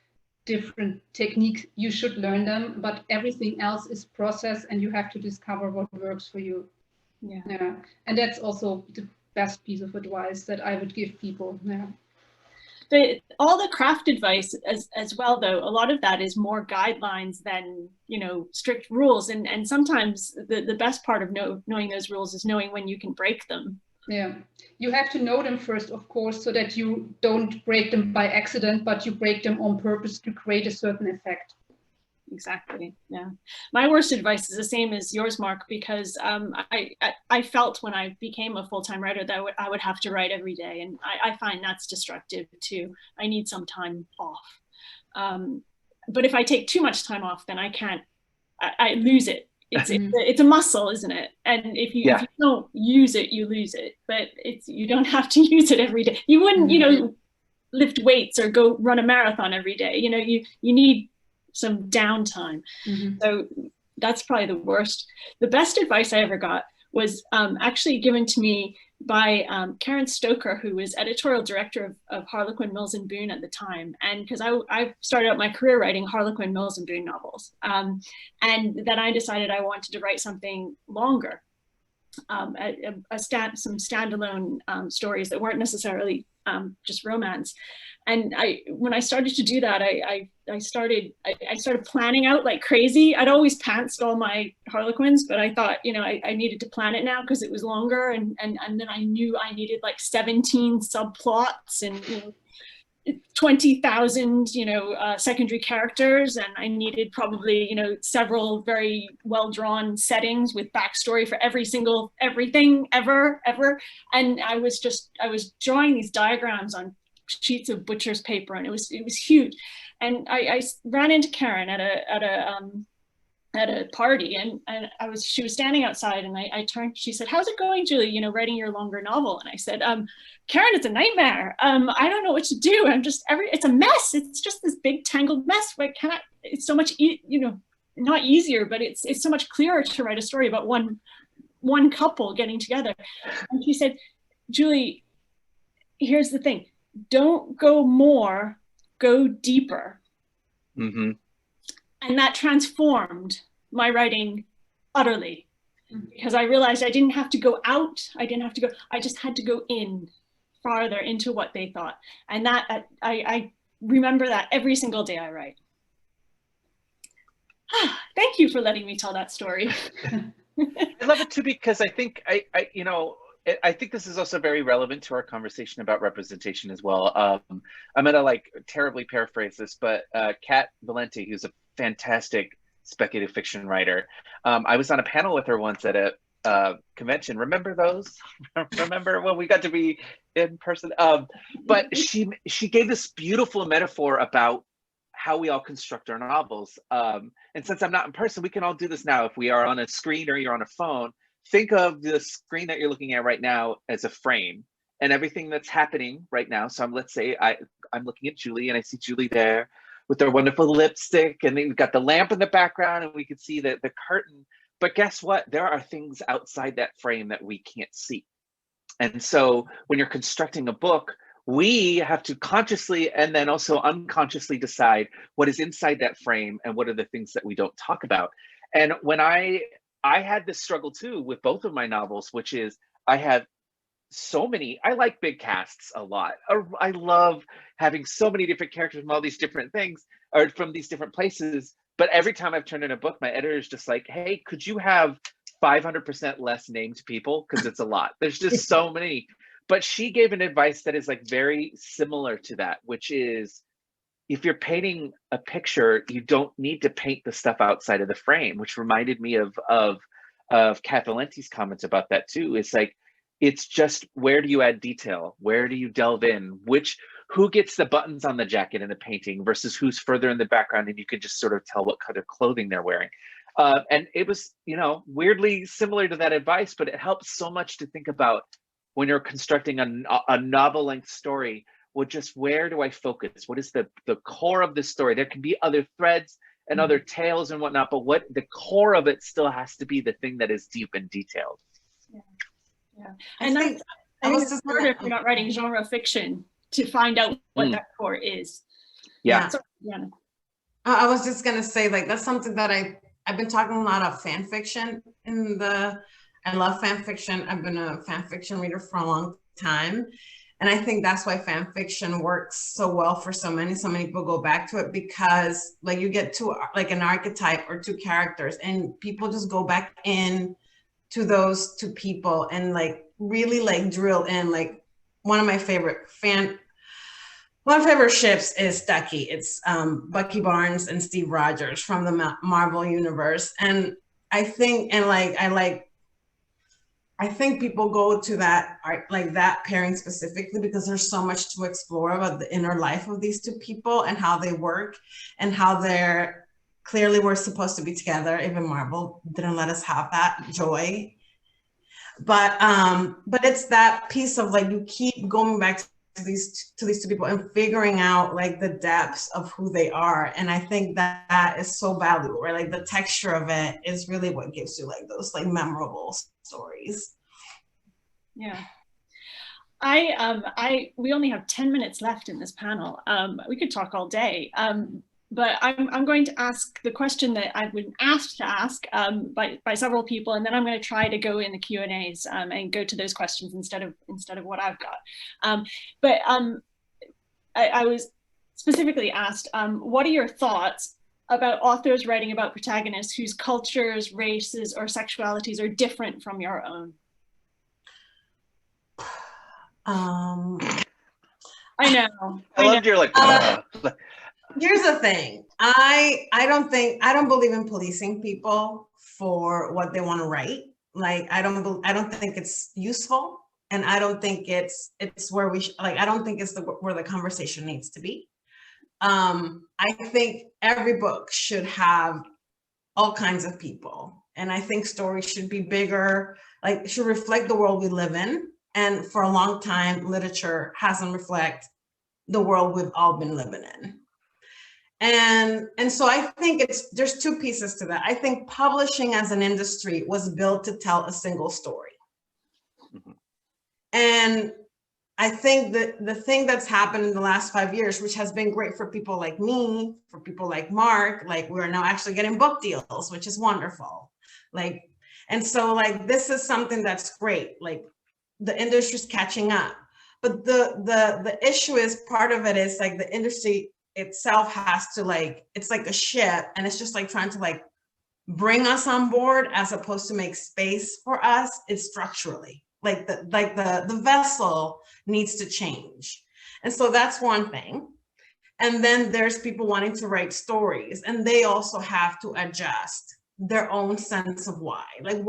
different techniques. You should learn them, but everything else is process, and you have to discover what works for you. Yeah. And that's also the best piece of advice that I would give people. Yeah. But all the craft advice as well, though, a lot of that is more guidelines than, you know, strict rules. And sometimes the best part of knowing those rules is knowing when you can break them. Yeah, you have to know them first, of course, so that you don't break them by accident, but you break them on purpose to create a certain effect. Exactly. Yeah. My worst advice is the same as yours, Mark, because I felt when I became a full-time writer that I would have to write every day. And I find that's destructive too. I need some time off. But if I take too much time off, then I lose it. It's a muscle, isn't it? And if you don't use it, you lose it. But you don't have to use it every day. You wouldn't, you know, lift weights or go run a marathon every day. You know, you need some downtime. So that's probably the worst. The best advice I ever got was actually given to me by Karen Stoker, who was editorial director of Harlequin, Mills and Boon at the time. And because I started out my career writing Harlequin, Mills and Boon novels. And then I decided I wanted to write something longer, some standalone stories that weren't necessarily just romance. And when I started to do that, I started planning out like crazy. I'd always pantsed all my Harlequins, but I thought, you know, I needed to plan it now because it was longer. And then I knew I needed like 17 subplots and, you know, 20,000, you know, secondary characters. And I needed probably, you know, several very well-drawn settings with backstory for everything ever. And I was drawing these diagrams on sheets of butcher's paper, and it was huge. And I ran into Karen at a party, and she was standing outside, and I turned. She said, "How's it going, Julie? You know, writing your longer novel?" And I said, "Karen, it's a nightmare. I don't know what to do. It's a mess. It's just this big tangled mess. It's so much, you know, not easier, but it's so much clearer to write a story about one couple getting together." And she said, "Julie, here's the thing. Don't go more, go deeper." And that transformed my writing utterly, because I realized I didn't have to go out. I just had to go in farther into what they thought. And that I remember that every single day I write. Thank you for letting me tell that story. I love it too, because I think I think this is also very relevant to our conversation about representation as well. I'm gonna like terribly paraphrase this, but Kat Valenti, who's a fantastic speculative fiction writer, I was on a panel with her once at a convention. Remember those? Remember when we got to be in person? But she gave this beautiful metaphor about how we all construct our novels. And since I'm not in person, we can all do this now. If we are on a screen or you're on a phone, think of the screen that you're looking at right now as a frame, and everything that's happening right now. So let's say I'm looking at Julie, and I see Julie there with their wonderful lipstick, and then we've got the lamp in the background, and we can see the curtain. But guess what? There are things outside that frame that we can't see. And so when you're constructing a book, we have to consciously and then also unconsciously decide what is inside that frame and what are the things that we don't talk about. And when I had this struggle too with both of my novels, which is I have so many, I like big casts a lot. I love having so many different characters from all these different things or from these different places. But every time I've turned in a book, my editor is just like, hey, could you have 500% less named people? Because it's a lot. There's just so many. But she gave an advice that is like very similar to that, which is, if you're painting a picture, you don't need to paint the stuff outside of the frame, which reminded me of Kat Valenti's comments about that too. It's like, it's just, where do you add detail? Where do you delve in? Who gets the buttons on the jacket in a painting versus who's further in the background, and you can just sort of tell what kind of clothing they're wearing. And it was, weirdly similar to that advice, but it helps so much to think about when you're constructing a novel-length story. Well, just where do I focus? What is the core of the story? There can be other threads and other tales and whatnot, but what the core of it still has to be the thing that is deep and detailed. Yeah. And I think it's harder if you're not writing genre fiction to find out what that core is. Yeah. So, yeah. I was just gonna say, like, that's something that I've been talking a lot of fan fiction I love fan fiction. I've been a fan fiction reader for a long time. And I think that's why fan fiction works so well for so many people go back to it, because like you get to like an archetype or two characters and people just go back in to those two people and like really like drill in. Like one of my favorite ships is Ducky. It's Bucky Barnes and Steve Rogers from the Marvel universe. And I think people go to that that pairing specifically because there's so much to explore about the inner life of these two people and how they work and how they're clearly were supposed to be together. Even Marvel didn't let us have that joy. But it's that piece of like, you keep going back to these two people and figuring out like the depths of who they are. And I think that is so valuable, right? Like the texture of it is really what gives you like those like memorable stories. Yeah. We only have 10 minutes left in this panel. We could talk all day. But I'm going to ask the question that I've been asked to ask by several people, and then I'm going to try to go in the Q&As and go to those questions instead of what I've got. I was specifically asked, what are your thoughts about authors writing about protagonists whose cultures, races, or sexualities are different from your own? I know. I loved your like. Here's the thing. I don't believe in policing people for what they want to write. Like I don't think it's useful, and I don't think it's where we I don't think it's where the conversation needs to be. I think every book should have all kinds of people, and I think stories should be bigger, like should reflect the world we live in. And for a long time, literature hasn't reflected the world we've all been living in. And so I think there's two pieces to that. I think publishing as an industry was built to tell a single story. Mm-hmm. And I think that the thing that's happened in the last 5 years, which has been great for people like me, for people like Mark, like we're now actually getting book deals, which is wonderful. Like, and so like, this is something that's great. Like the industry's catching up. But the issue is, part of it is like the industry itself has to like, it's like a ship, and it's just like trying to like bring us on board as opposed to make space for us. It's structurally like the vessel needs to change. And so that's one thing. And then there's people wanting to write stories, and they also have to adjust their own sense of why. Like,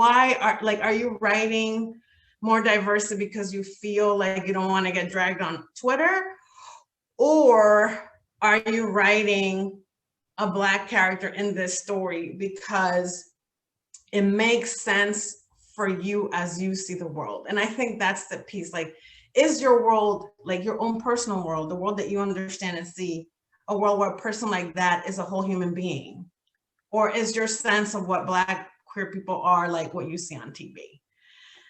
are you writing more diversity because you feel like you don't want to get dragged on Twitter? Or are you writing a Black character in this story because it makes sense for you as you see the world? And I think that's the piece. Like, is your world, like your own personal world, the world that you understand and see, a world where a person like that is a whole human being? Or is your sense of what Black queer people are like what you see on TV?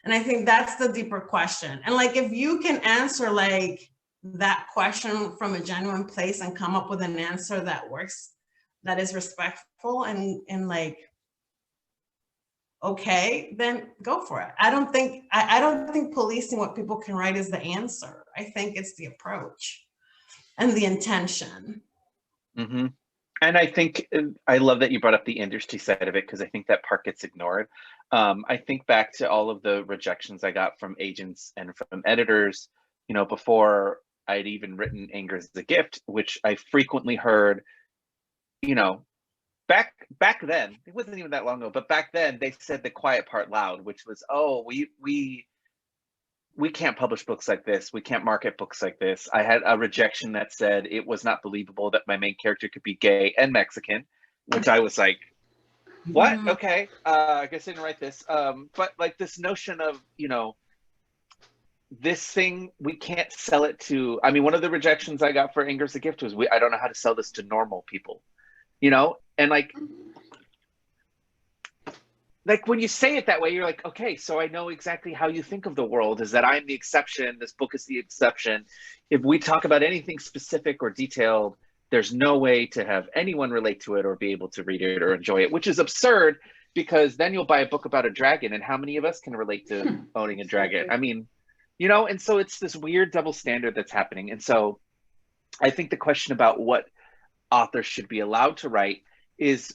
And I think that's the deeper question. And like, if you can answer like that question from a genuine place and come up with an answer that works, that is respectful and like, okay, then go for it. I don't think policing what people can write is the answer. I think it's the approach and the intention. Mm-hmm. And I think, I love that you brought up the industry side of it, because I think that part gets ignored. I think back to all of the rejections I got from agents and from editors, before I'd even written Anger is a Gift, which I frequently heard, you know, back then, it wasn't even that long ago, but back then they said the quiet part loud, which was, oh, we can't publish books like this. We can't market books like this. I had a rejection that said it was not believable that my main character could be gay and Mexican, which I was like, what? Okay, I guess I didn't write this. But like this notion of, you know, this thing, we can't sell it to, I mean, one of the rejections I got for Anger is a Gift was, I don't know how to sell this to normal people, you know? And like when you say it that way, you're like, okay, so I know exactly how you think of the world, is that I'm the exception, this book is the exception. If we talk about anything specific or detailed, there's no way to have anyone relate to it or be able to read it or enjoy it, which is absurd, because then you'll buy a book about a dragon, and how many of us can relate to owning a dragon? I mean, you know, and so it's this weird double standard that's happening. And so I think the question about what authors should be allowed to write is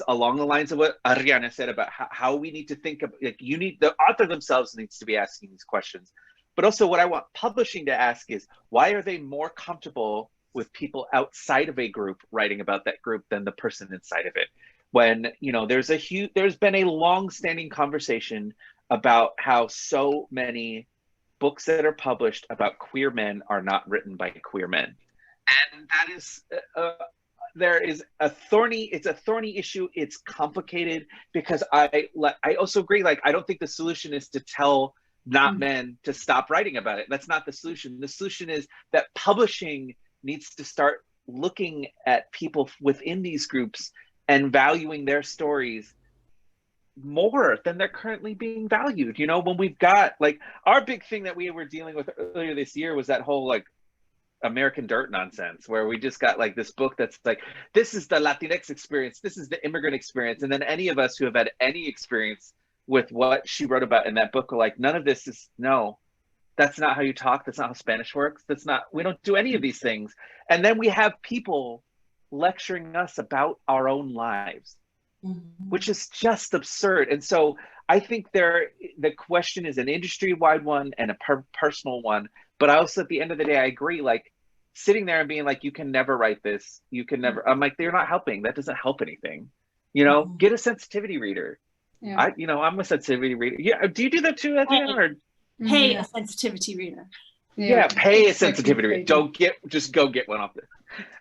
along the lines of what Adriana said about how we need to think of, like, the author themselves needs to be asking these questions. But also what I want publishing to ask is, why are they more comfortable with people outside of a group writing about that group than the person inside of it? When, you know, there's been a long-standing conversation about how so many books that are published about queer men are not written by queer men. And that is, it's a thorny issue. It's complicated, because I also agree, like, I don't think the solution is to tell not men to stop writing about it. That's not the solution. The solution is that publishing needs to start looking at people within these groups and valuing their stories more than they're currently being valued. You know, when we've got, like, our big thing that we were dealing with earlier this year was that whole, like, American Dirt nonsense, where we just got like this book that's like, this is the Latinx experience, this is the immigrant experience, and then any of us who have had any experience with what she wrote about in that book are like, none of this is, no, that's not how you talk, that's not how Spanish works, that's not, we don't do any of these things. And then we have people lecturing us about our own lives, which is just absurd. And so I think the question is an industry-wide one and a personal one. But I also, at the end of the day, I agree, like, sitting there and being like, you can never write this, you can never, I'm like, they're not helping. That doesn't help anything. You know, get a sensitivity reader. Yeah. I'm a sensitivity reader. Yeah. Do you do that too, Adriana? Or pay a sensitivity reader? Yeah, pay a sensitivity reader. Just go get one off this.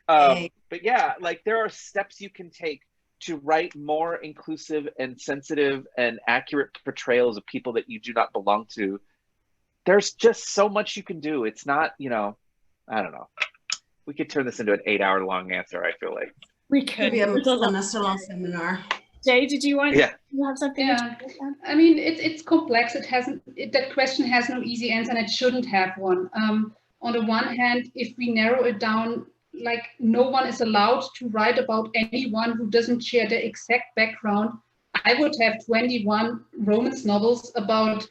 But yeah, like, there are steps you can take to write more inclusive and sensitive and accurate portrayals of people that you do not belong to. There's just so much you can do. It's not, you know, I don't know. We could turn this into an 8-hour-long answer, I feel like. We could. Maybe a semester-long seminar. Jay, did you want to have something? Yeah, I mean, it's complex. That question has no easy answer, and it shouldn't have one. On the one hand, if we narrow it down, like, no one is allowed to write about anyone who doesn't share their exact background, I would have 21 romance novels about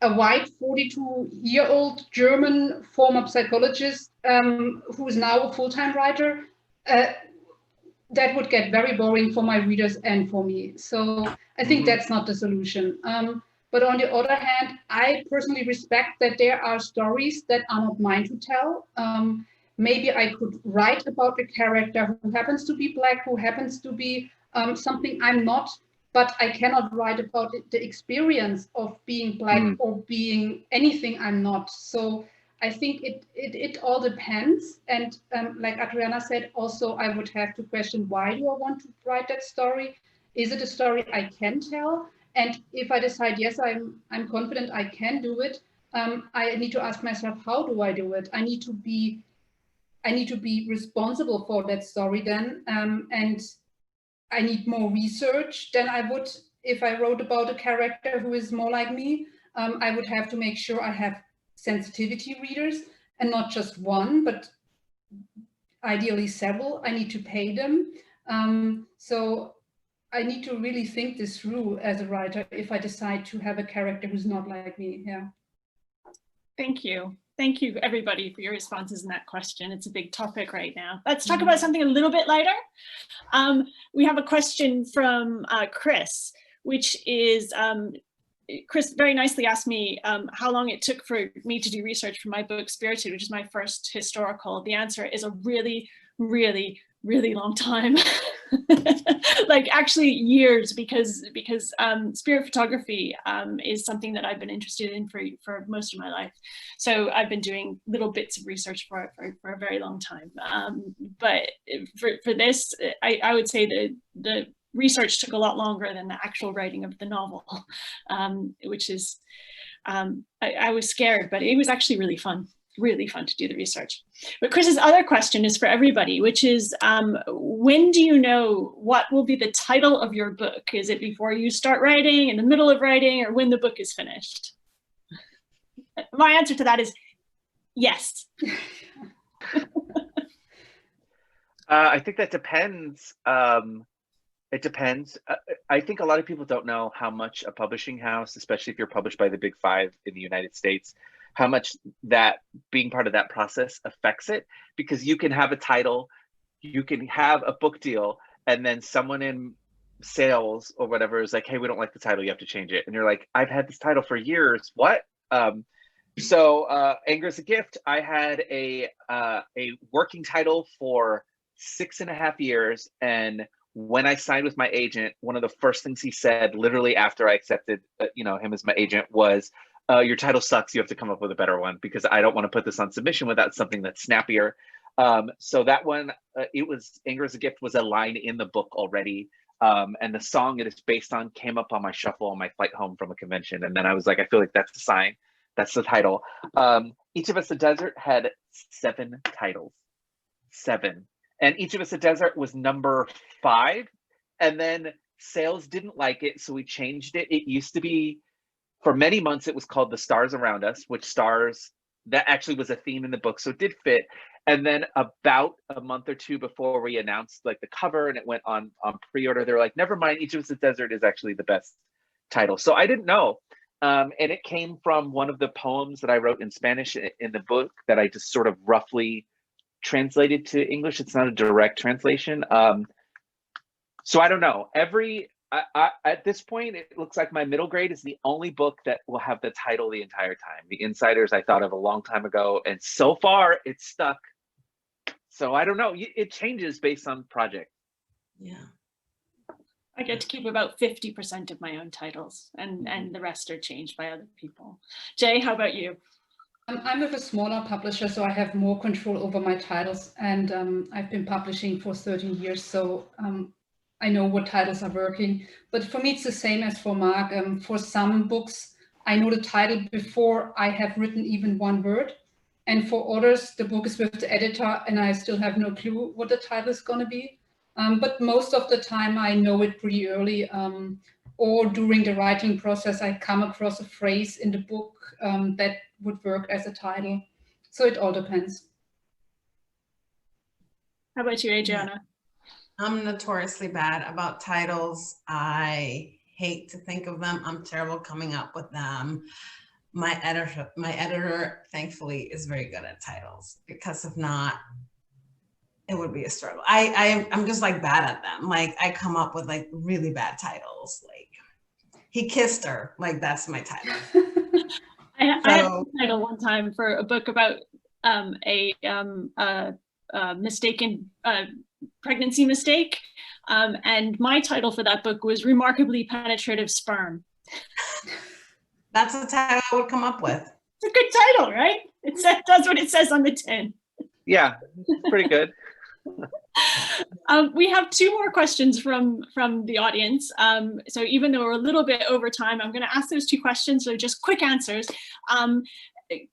a white 42-year-old German former psychologist who is now a full-time writer. That would get very boring for my readers and for me. So I think that's not the solution. But on the other hand, I personally respect that there are stories that are not mine to tell. Maybe I could write about a character who happens to be Black, who happens to be something I'm not, but I cannot write about the experience of being Black or being anything I'm not. So I think it all depends. And like Adriana said, also, I would have to question, why do I want to write that story? Is it a story I can tell? And if I decide, yes, I'm confident I can do it, I need to ask myself, how do I do it? I need to be responsible for that story then, and I need more research than I would if I wrote about a character who is more like me. I would have to make sure I have sensitivity readers, and not just one, but ideally several. I need to pay them. So I need to really think this through as a writer if I decide to have a character who's not like me. Yeah. Thank you. Thank you, everybody, for your responses in that question. It's a big topic right now. Let's talk about something a little bit lighter. We have a question from Chris, which is, Chris very nicely asked me how long it took for me to do research for my book Spirited, which is my first historical. The answer is a really, really, really long time. Like actually years, because spirit photography is something that I've been interested in for most of my life. So I've been doing little bits of research for a very long time. But for this, I would say that the research took a lot longer than the actual writing of the novel, which is, I was scared, but it was actually really fun to do the research. But Chris's other question is for everybody, which is, when do you know what will be the title of your book? Is it before you start writing, in the middle of writing, or when the book is finished? My answer to that is yes. I think that depends. It depends. I think a lot of people don't know how much a publishing house, especially if you're published by the Big Five in the United States, how much that being part of that process affects it, because you can have a title, you can have a book deal, and then someone in sales or whatever is like, hey, we don't like the title, you have to change it. And you're like, I've had this title for years, what? So Anger is a Gift, I had a working title for 6.5 years, and when I signed with my agent, one of the first things he said, literally after I accepted, him as my agent, was, "Your title sucks. You have to come up with a better one, because I don't want to put this on submission without something that's snappier." So that one, it was Anger is a Gift, was a line in the book already, and the song it is based on came up on my shuffle on my flight home from a convention, and then I was like, I feel like that's the sign, that's the title. Each of Us a Desert had 7 titles, 7. And Each of Us a Desert was number 5. And then sales didn't like it, so we changed it. It used to be, for many months, it was called The Stars Around Us, which stars, that actually was a theme in the book, so it did fit. And then about a month or two before we announced like the cover and it went on pre-order, they were like, never mind, Each of Us a Desert is actually the best title. So I didn't know. And it came from one of the poems that I wrote in Spanish in the book that I just sort of roughly translated to English. It's not a direct translation. So I don't know. At this point, it looks like my middle grade is the only book that will have the title the entire time. The Insiders I thought of a long time ago, and so far it's stuck. So I don't know. It changes based on project. Yeah. I get to keep about 50% of my own titles, and the rest are changed by other people. Jay, how about you? I'm with a smaller publisher, so I have more control over my titles, and I've been publishing for 13 years, so I know what titles are working. But for me, it's the same as for Mark. For some books, I know the title before I have written even one word. And for others, the book is with the editor, and I still have no clue what the title is going to be. But most of the time, I know it pretty early. Or during the writing process, I come across a phrase in the book that would work as a title. So it all depends. How about you, Adriana? I'm notoriously bad about titles. I hate to think of them. I'm terrible coming up with them. My editor, thankfully, is very good at titles, because if not, it would be a struggle. I'm just like bad at them. Like I come up with like really bad titles. Like He Kissed Her. Like that's my title. I had a title one time for a book about a mistaken pregnancy mistake, and my title for that book was Remarkably Penetrative Sperm. That's the title I would come up with. It's a good title, right? It does what it says on the tin. Yeah, it's pretty good. We have 2 more questions from the audience. So even though we're a little bit over time, I'm going to ask those 2 questions. So just quick answers.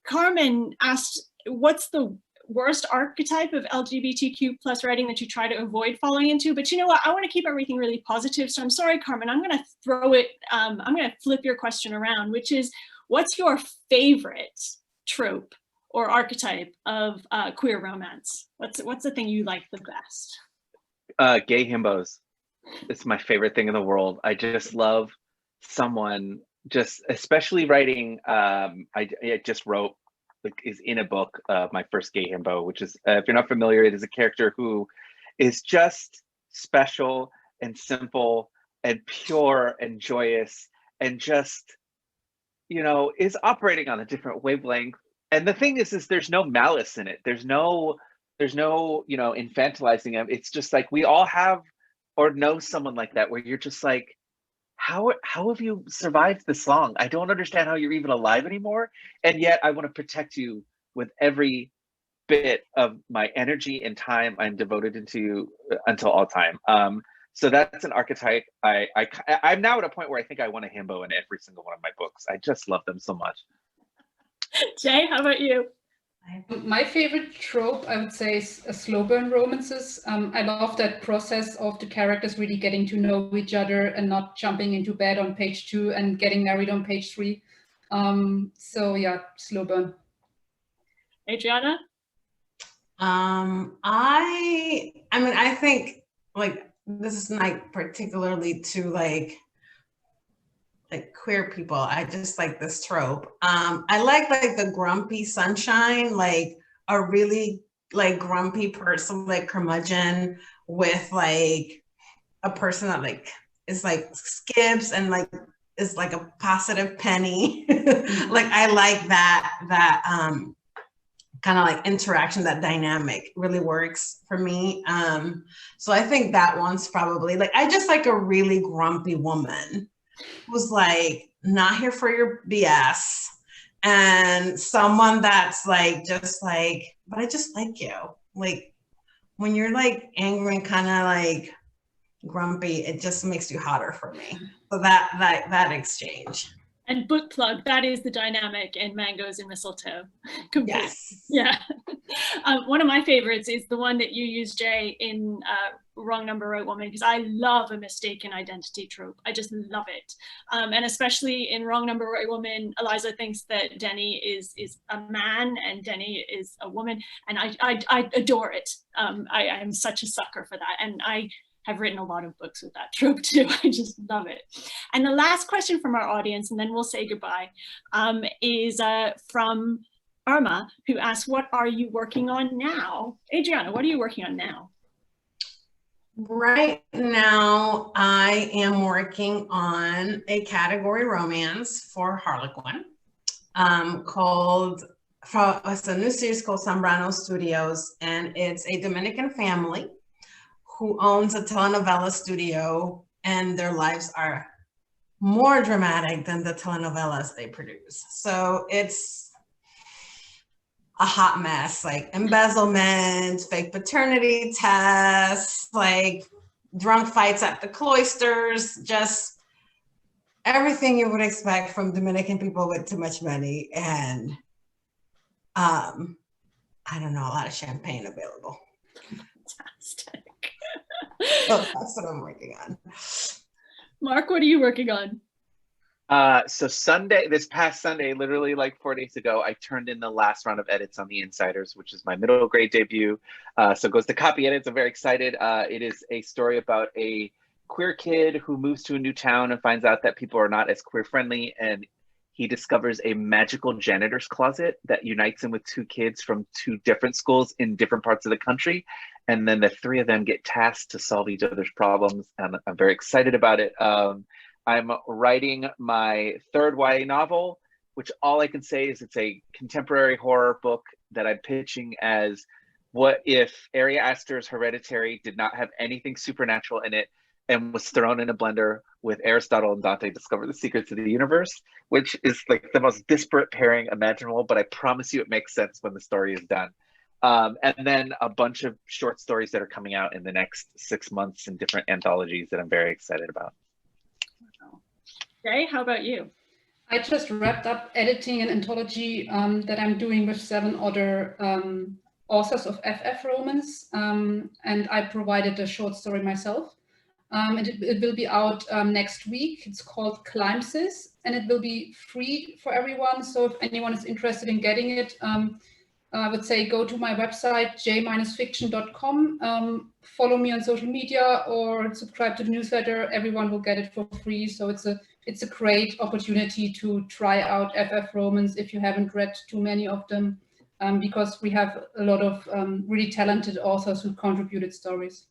Carmen asked, what's the worst archetype of LGBTQ plus writing that you try to avoid falling into? But you know what? I want to keep everything really positive. So I'm sorry, Carmen, I'm going to throw it, I'm going to flip your question around, which is, what's your favorite trope or archetype of queer romance? What's the thing you like the best? Gay himbos. It's my favorite thing in the world. I just love someone, just especially writing. I just wrote, is in a book, my first gay himbo, which is, if you're not familiar, it is a character who is just special and simple and pure and joyous and just you know, is operating on a different wavelength. And the thing is there's no malice in it. There's no, you know, infantilizing them. It's just like we all have or know someone like that where you're just like, how have you survived this long? I don't understand how you're even alive anymore. And yet I want to protect you with every bit of my energy and time I'm devoted into you until all time. So that's an archetype. I'm now at a point where I think I want a himbo in every single one of my books. I just love them so much. Jay, how about you? My favorite trope, I would say, is slow burn romances. I love that process of the characters really getting to know each other and not jumping into bed on page 2 and getting married on page 3. So yeah, slow burn. Adriana? I mean, I think like this is like particularly to like queer people. I just like this trope. I like the grumpy sunshine, like a really like grumpy person, like curmudgeon with like a person that like is like skips and like is like a positive penny. Like I like that kind of like interaction, that dynamic really works for me. So I think that one's probably like, I just like a really grumpy woman who's like not here for your BS, and someone that's like just like, but I just like you. Like when you're like angry and kind of like grumpy, it just makes you hotter for me. So that exchange. And book plug, that is the dynamic in Mangoes and Mistletoe. Yes. Yeah. One of my favorites is the one that you use, Jay, in Wrong Number, Right Woman, because I love a mistaken identity trope. I just love it. And especially in Wrong Number, Right Woman, Eliza thinks that Denny is a man and Denny is a woman. And I adore it. I am such a sucker for that. And I have written a lot of books with that trope too. I just love it. And the last question from our audience, and then we'll say goodbye, is from Irma, who asks, what are you working on now? Adriana, what are you working on now? Right now, I am working on a category romance for Harlequin it's a new series called Zambrano Studios, and it's a Dominican family who owns a telenovela studio, and their lives are more dramatic than the telenovelas they produce. So it's a hot mess, like embezzlement, fake paternity tests, like drunk fights at the cloisters, just everything you would expect from Dominican people with too much money. And I don't know, a lot of champagne available. Fantastic. So that's what I'm working on. Mark, what are you working on? So this past Sunday, literally like 4 days ago, I turned in the last round of edits on The Insiders, which is my middle grade debut. So it goes to copy edits. I'm very excited. It is a story about a queer kid who moves to a new town and finds out that people are not as queer friendly, and he discovers a magical janitor's closet that unites him with 2 kids from 2 different schools in different parts of the country. And then the 3 of them get tasked to solve each other's problems. And I'm very excited about it. I'm writing my 3rd YA novel, which all I can say is it's a contemporary horror book that I'm pitching as, what if Ari Aster's Hereditary did not have anything supernatural in it and was thrown in a blender with Aristotle and Dante discover the secrets of the universe, which is like the most disparate pairing imaginable, but I promise you it makes sense when the story is done. And then a bunch of short stories that are coming out in the next 6 months in different anthologies that I'm very excited about. Jay, how about you? I just wrapped up editing an anthology that I'm doing with 7 other authors of FF romance, and I provided a short story myself. And it will be out next week. It's called Climbsis, and it will be free for everyone. So if anyone is interested in getting it, I would say go to my website, j-fiction.com, follow me on social media or subscribe to the newsletter. Everyone will get it for free. So it's a great opportunity to try out FF romance if you haven't read too many of them, because we have a lot of really talented authors who contributed stories.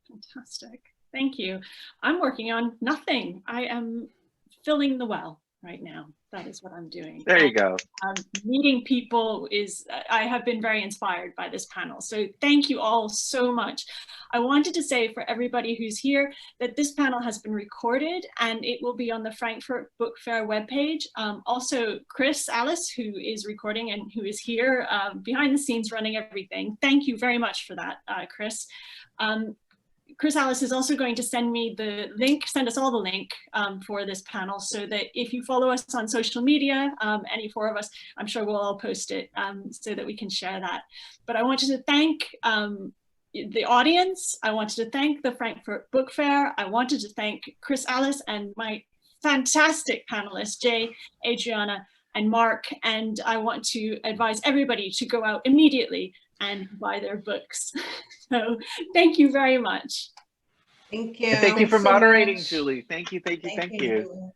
Fantastic. Thank you. I'm working on nothing. I am filling the well right now. That is what I'm doing. There you go. Meeting people I have been very inspired by this panel. So thank you all so much. I wanted to say for everybody who's here that this panel has been recorded and it will be on the Frankfurt Book Fair webpage. Also, Chris Alice, who is recording and who is here behind the scenes running everything. Thank you very much for that, Chris. Chris Alice is also going to send me the link, send us all the link for this panel, so that if you follow us on social media, any four of us, I'm sure we'll all post it so that we can share that. But I wanted to thank the audience. I wanted to thank the Frankfurt Book Fair. I wanted to thank Chris Alice and my fantastic panelists, Jay, Adriana, and Mark. And I want to advise everybody to go out immediately and buy their books. So thank you very much. Thank you. And thank you for Thanks so moderating, much. Julie. Thank you, thank you, thank you.